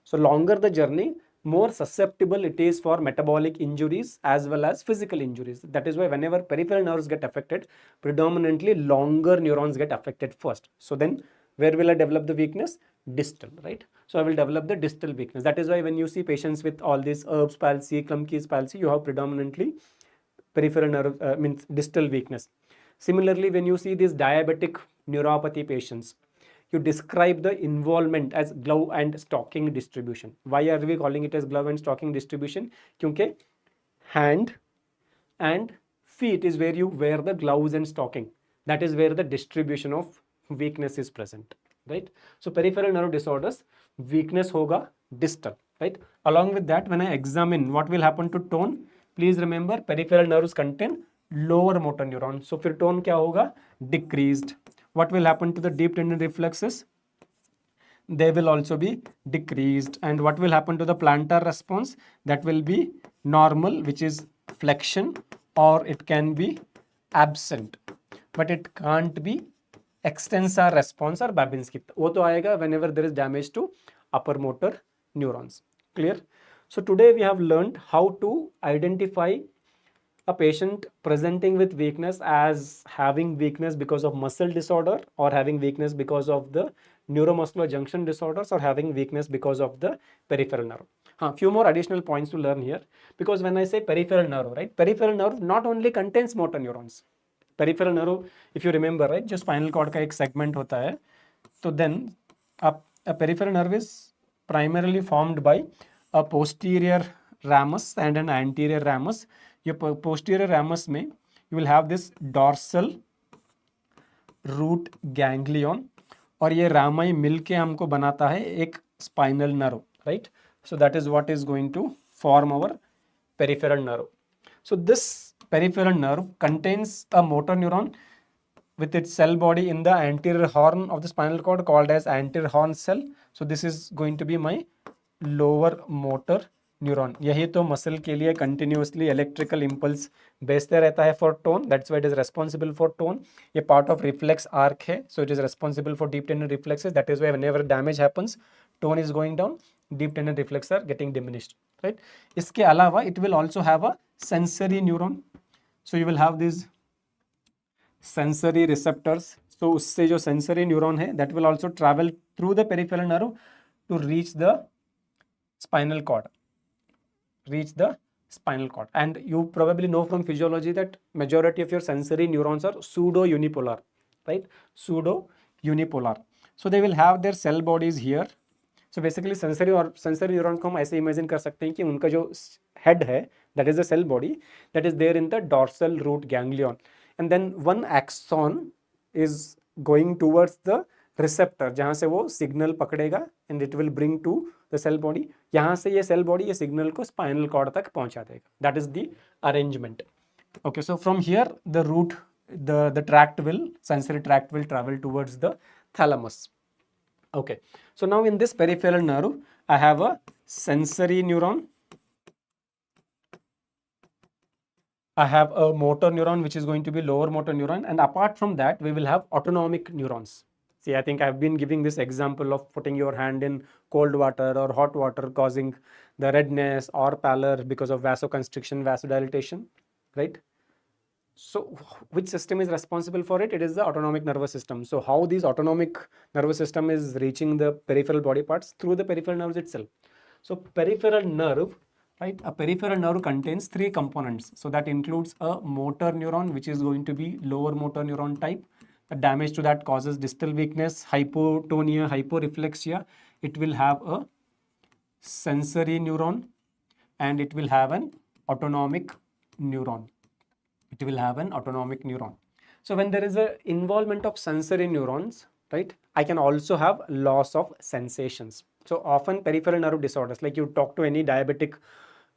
So longer the journey, more susceptible it is for metabolic injuries as well as physical injuries. That is why whenever peripheral nerves get affected, predominantly longer neurons get affected first. So then where will I develop the weakness? Distal, right? So I will develop the distal weakness. That is why when you see patients with all these Erb's palsy, Klumpke's palsy, you have predominantly peripheral nerve, means distal weakness. Similarly, when you see these diabetic neuropathy patients, you describe the involvement as glove and stocking distribution. Why are we calling it as glove and stocking distribution? Because hand and feet is where you wear the gloves and stocking. That is where the distribution of weakness is present, right? So peripheral nerve disorders, weakness hoga distal, right? Along with that, when I examine what will happen to tone, please remember peripheral nerves contain lower motor neuron. So फिर tone क्या होगा? Decreased. What will happen to the deep tendon reflexes? They will also be decreased. And what will happen to the plantar response? That will be normal, which is flexion, or it can be absent, but it can't be extensor response or Babinski. वो तो आएगा whenever there is damage to upper motor neurons. Clear? So today we have learned how to identify a patient presenting with weakness as having weakness because of muscle disorder, or having weakness because of the neuromuscular junction disorders, or having weakness because of the peripheral nerve. Few more additional points to learn here, because when I say peripheral nerve, right, peripheral nerve not only contains motor neurons. Peripheral nerve, if you remember, right, जो spinal cord का एक segment होता है, तो then a peripheral nerve is primarily formed by a posterior ramus and an anterior ramus. ये posterior ramus में you will have this dorsal root ganglion, और ये rami मिलके हमको बनाता है एक spinal nerve, right? So that is what is going to form our peripheral nerve. So this peripheral nerve contains a motor neuron with its cell body in the anterior horn of the spinal cord called as anterior horn cell. So this is going to be my lower motor neuron. यही तो muscle के लिए continuously electrical impulse भेजते रहता है for tone, that's why it is responsible for tone. ये part of reflex arc है, सो it is responsible for deep tendon reflexes. That is why whenever damage happens, tone is going down, deep tendon reflex are getting diminished, right. इसके अलावा it will also have a sensory neuron. So you will have this sensory receptors. तो उससे जो sensory neuron है that will also travel through the peripheral nerve to reach the spinal cord, and you probably know from physiology that majority of your sensory neurons are pseudo unipolar, right? Pseudo unipolar. So they will have their cell bodies here. So basically sensory neurons को हम ऐसे imagine कर सकते हैं कि उनका जो head है, that is the cell body that is there in the dorsal root ganglion, and then one axon is going towards the receptor जहाँ से वो सिग्नल पकड़ेगा and it will bring to the cell body. यहाँ से ये cell body ये signal को spinal cord तक पहुँचा देगा. That is the arrangement. Okay, so from here the root the tract will, sensory tract will travel towards the thalamus. Okay, so now in this peripheral nerve I have a sensory neuron, I have a motor neuron which is going to be lower motor neuron, and apart from that we will have autonomic neurons. See, I think I've been giving this example of putting your hand in cold water or hot water causing the redness or pallor because of vasoconstriction, vasodilatation, right? So which system is responsible for it? It is the autonomic nervous system. So how this autonomic nervous system is reaching the peripheral body parts? Through the peripheral nerves itself. So peripheral nerve, right? A peripheral nerve contains 3 components. So that includes a motor neuron, which is going to be lower motor neuron type. The damage to that causes distal weakness, hypotonia, hyporeflexia. It will have a sensory neuron and it will have an autonomic neuron. It will have an autonomic neuron. So when there is a involvement of sensory neurons, right, I can also have loss of sensations. So often peripheral nerve disorders, like you talk to any diabetic,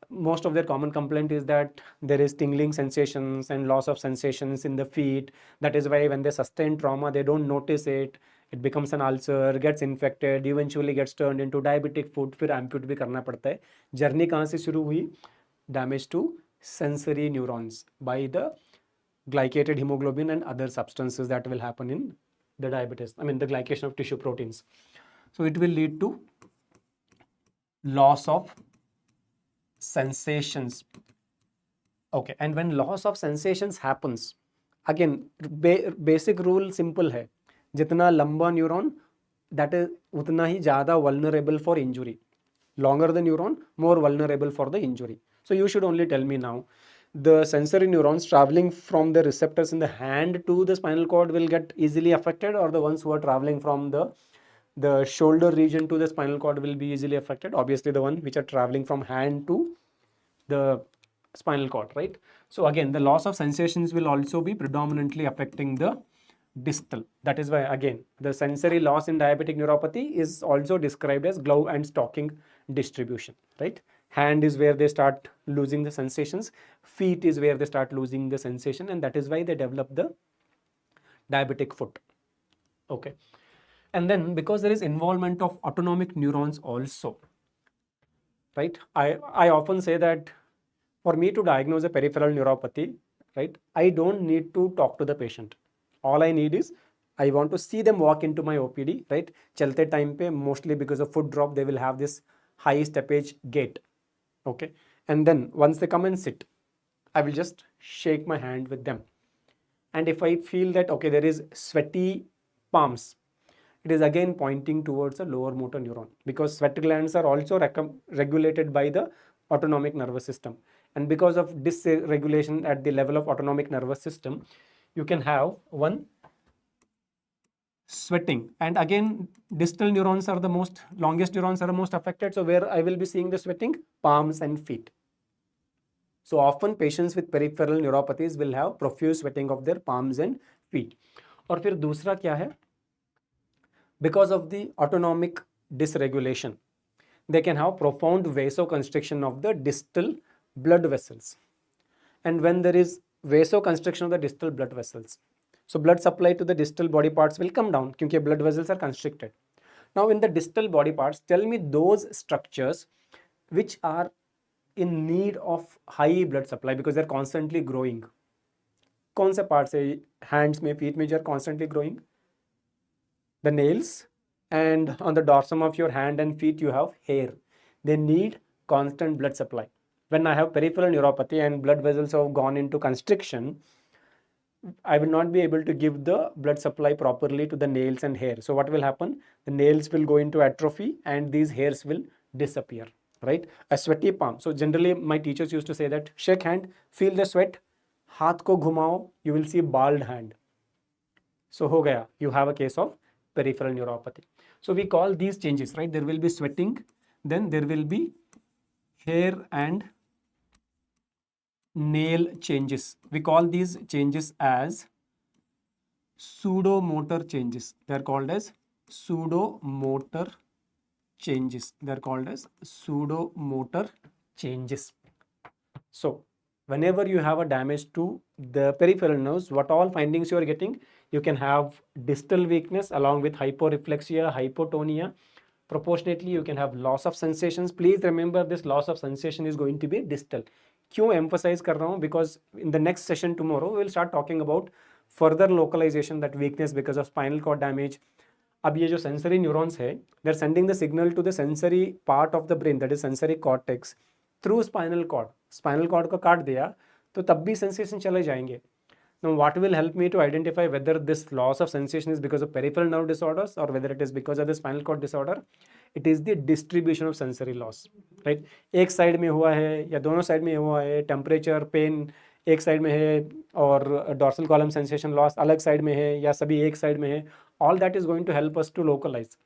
most of their common complaint is that there is tingling sensations and loss of sensations in the feet. That is why when they sustain trauma, they don't notice it. It becomes an ulcer, gets infected, eventually gets turned into diabetic foot, फिर ampute भी करना पड़ता है. Journey कहाँ से शुरू हुई? Damage to sensory neurons, by the glycated hemoglobin and other substances that will happen in the diabetes. I mean the glycation of tissue proteins. So it will lead to loss of sensations. Okay, and when loss of sensations happens, again basic rule simple है, जितना लंबा neuron that is उतना ही ज़्यादा vulnerable for injury. Longer the neuron, more vulnerable for the injury. So you should only tell me now, the sensory neurons traveling from the receptors in the hand to the spinal cord will get easily affected, or the ones who are traveling from the shoulder region to the spinal cord will be easily affected? Obviously the one which are traveling from hand to the spinal cord, right? So again, the loss of sensations will also be predominantly affecting the distal. That is why again the sensory loss in diabetic neuropathy is also described as glove and stocking distribution, right? Hand is where they start losing the sensations, feet is where they start losing the sensation, and that is why they develop the diabetic foot. Okay, and then because there is involvement of autonomic neurons also, right? I often say that for me to diagnose a peripheral neuropathy, right, I don't need to talk to the patient. All I need is I want to see them walk into my OPD, right? Chalte time pe, mostly because of foot drop, they will have this high steppage gait. Okay, and then once they come and sit, I will just shake my hand with them. And if I feel that okay, there is sweaty palms, it is again pointing towards a lower motor neuron, because sweat glands are also regulated by the autonomic nervous system. And because of dysregulation at the level of autonomic nervous system, you can have one sweating. And again, distal neurons are the longest neurons are the most affected. So where I will be seeing the sweating? Palms and feet. So often patients with peripheral neuropathies will have profuse sweating of their palms and feet. और फिर दूसरा क्या है? Because of the autonomic dysregulation, they can have profound vasoconstriction of the distal blood vessels. And when there is vasoconstriction of the distal blood vessels, so blood supply to the distal body parts will come down because blood vessels are constricted. Now in the distal body parts, tell me those structures which are in need of high blood supply because they're constantly growing. कौन से parts है hands में, feet में जो are constantly growing? The nails, and on the dorsum of your hand and feet you have hair. They need constant blood supply. When I have peripheral neuropathy and blood vessels have gone into constriction, I will not be able to give the blood supply properly to the nails and hair. So what will happen? The nails will go into atrophy and these hairs will disappear, right? A sweaty palm. So generally my teachers used to say that shake hand, feel the sweat, हाथ को घुमाओ, you will see bald hand. So हो गया, you have a case of peripheral neuropathy. So we call these changes, right? There will be sweating, then there will be hair and nail changes. We call these changes as pseudomotor changes. They are called as pseudomotor changes. They are called as pseudomotor changes. So whenever you have a damage to the peripheral nerves, what all findings you are getting? You can have distal weakness along with hyporeflexia, hypotonia. Proportionately, you can have loss of sensations. Please remember this loss of sensation is going to be distal. क्यों emphasize कर रहा हूँ? Because in the next session tomorrow, we will start talking about further localization, that weakness because of spinal cord damage. अब ये जो sensory neurons है, they're sending the signal to the sensory part of the brain, that is sensory cortex, through spinal cord. Spinal cord को काट दिया, तो तब भी sensation चले जाएंगे. Now, what will help me to identify whether this loss of sensation is because of peripheral nerve disorders or whether it is because of the spinal cord disorder? It is the distribution of sensory loss, right? एक side में हुआ है या दोनों side में हुआ है, temperature, pen एक साइड में है और डॉर्सल कॉलम सेंसेशन लॉस अलग साइड में है या सभी एक साइड में है, all that is going to help us to localize.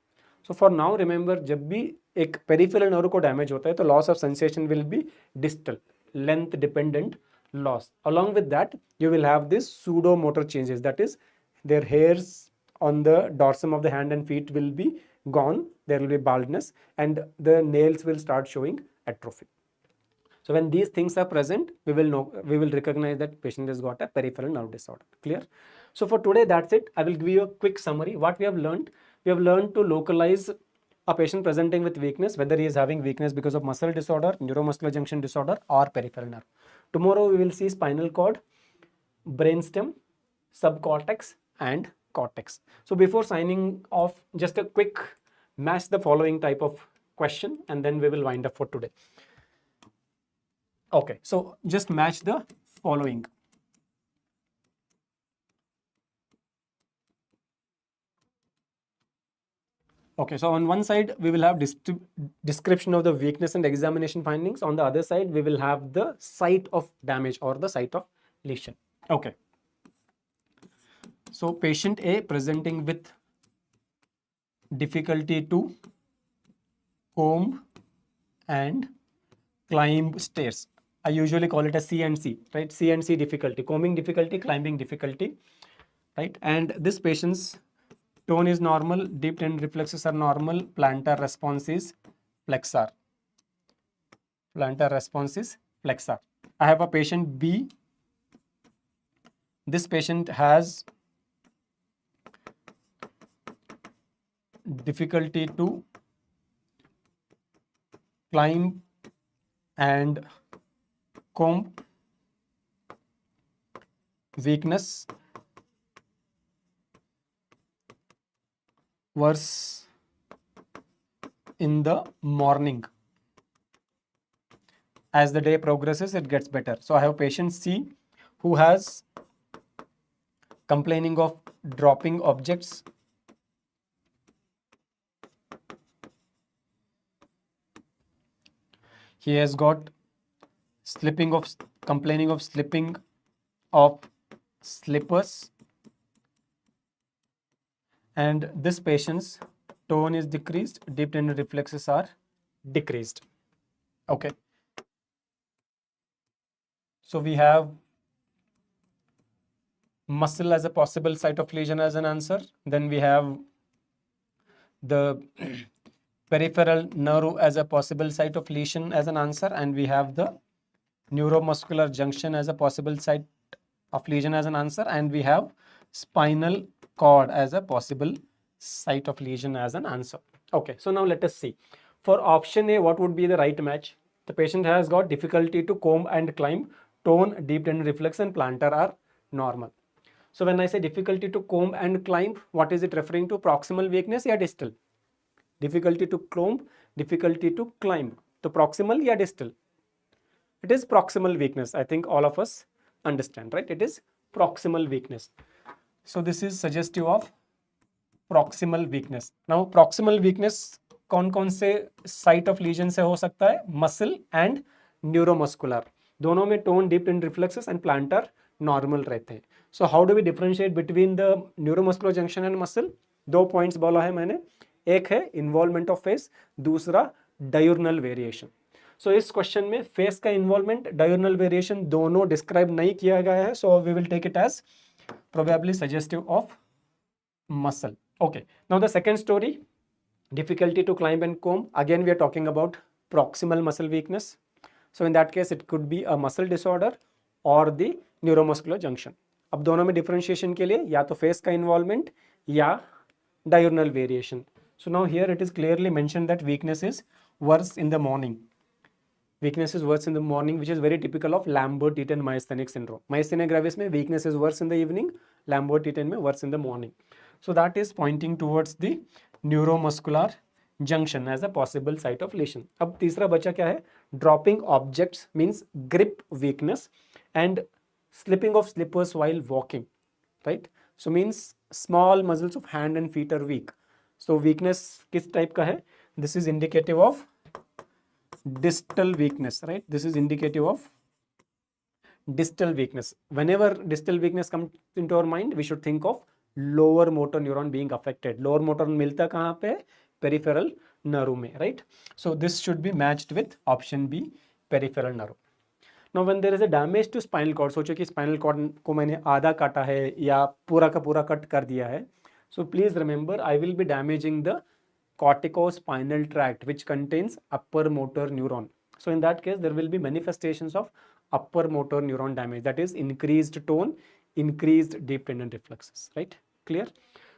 So for now remember, जब भी एक peripheral nerve को डैमेज होता है तो loss of sensation will be distal, length dependent loss. Along with that, you will have this pseudomotor changes, that is their hairs on the dorsum of the hand and feet will be gone, there will be baldness and the nails will start showing atrophy. So when these things are present, we will recognize that patient has got a peripheral nerve disorder. Clear? So for today, that's it. I will give you a quick summary. What we have learned? We have learned to localize a patient presenting with weakness, whether he is having weakness because of muscle disorder, neuromuscular junction disorder or peripheral nerve. Tomorrow we will see spinal cord, brainstem, subcortex and cortex. So before signing off, just a quick match the following type of question and then we will wind up for today. Okay, so just match the following. Okay, so on one side we will have description of the weakness and examination findings. On the other side we will have the site of damage or the site of lesion. Okay. So patient A presenting with difficulty to comb and climb stairs. I usually call it a C and C, right? C and C difficulty, combing difficulty, climbing difficulty, right? And this patient's tone is normal, deep tendon reflexes are normal, plantar response is flexor. Plantar response is flexor. I have a patient B. This patient has difficulty to climb and comb, weakness, worse in the morning. As the day progresses, it gets better. So I have patient C who has complaining of dropping objects, he has got complaining of slipping of slippers, and this patient's tone is decreased, deep tendon reflexes are decreased. Okay. So we have muscle as a possible site of lesion as an answer. Then we have the peripheral nerve as a possible site of lesion as an answer, and we have the neuromuscular junction as a possible site of lesion as an answer, and we have spinal cord as a possible site of lesion as an answer. Okay, so now let us see. For option A, what would be the right match? The patient has got difficulty to comb and climb, tone, deep tendon reflex and plantar are normal. So when I say difficulty to comb and climb, what is it referring to? Proximal weakness or distal? Difficulty to comb, difficulty to climb. So proximal or distal? It is proximal weakness. I think all of us understand, right? It is proximal weakness. So this is suggestive of proximal weakness. Now proximal weakness कौन से site of legion से हो सकता है? Muscle and neuromuscular, दोनों में tone, deep and reflexes and plantar normal रहते हैं. So how do we differentiate between the neuromuscular junction and muscle? 2 points बोला है मैंने. एक है इन्वॉल्वमेंट ऑफ फेस, दूसरा डायurnal वेरिएशन. सो इस क्वेश्चन में फेस का इन्वॉल्वमेंट, डायurnal वेरिएशन दोनों डिस्क्राइब नहीं किया गया है. So we will take it as probably suggestive of muscle. Okay, now the second story, difficulty to climb and comb. Again we are talking about proximal muscle weakness. So in that case it could be a muscle disorder or the neuromuscular junction. अब दोनों में differentiation के लिए या तो face का involvement या diurnal variation. So now here it is clearly mentioned that weakness is worse in the morning. Weakness is worse in the morning, which is very typical of Lambert-Eaton myasthenic syndrome. Myasthenia gravis में weakness is worse in the evening, Lambert-Eaton में worse in the morning. So that is pointing towards the neuromuscular junction as a possible site of lesion. अब तीसरा बचा क्या है? Dropping objects means grip weakness and slipping of slippers while walking, right? So means small muscles of hand and feet are weak. So weakness किस type का है? This is indicative of distal weakness, right? This is indicative of distal weakness. Whenever distal weakness comes into our mind, we should think of lower motor neuron being affected. Lower motor मिलता कहाँ पे? Peripheral nerve में, right? So this should be matched with option B, peripheral nerve. Now when there is a damage to spinal cord, सोचो कि spinal cord को मैंने आधा काटा है या पूरा का पूरा कट कर दिया है. So please remember, I will be damaging the corticospinal tract which contains upper motor neuron. So in that case there will be manifestations of upper motor neuron damage, that is increased tone, increased deep tendon reflexes, right? Clear?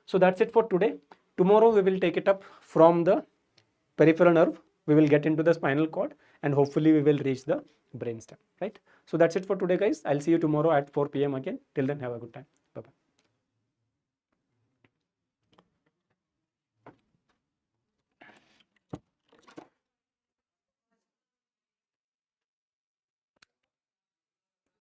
So that's it for today. Tomorrow we will take it up from the peripheral nerve. we will get into the spinal cord, and hopefully we will reach the brainstem, right? So that's it for today, guys. I'll see you tomorrow at 4 p.m. again. Till then, have a good time.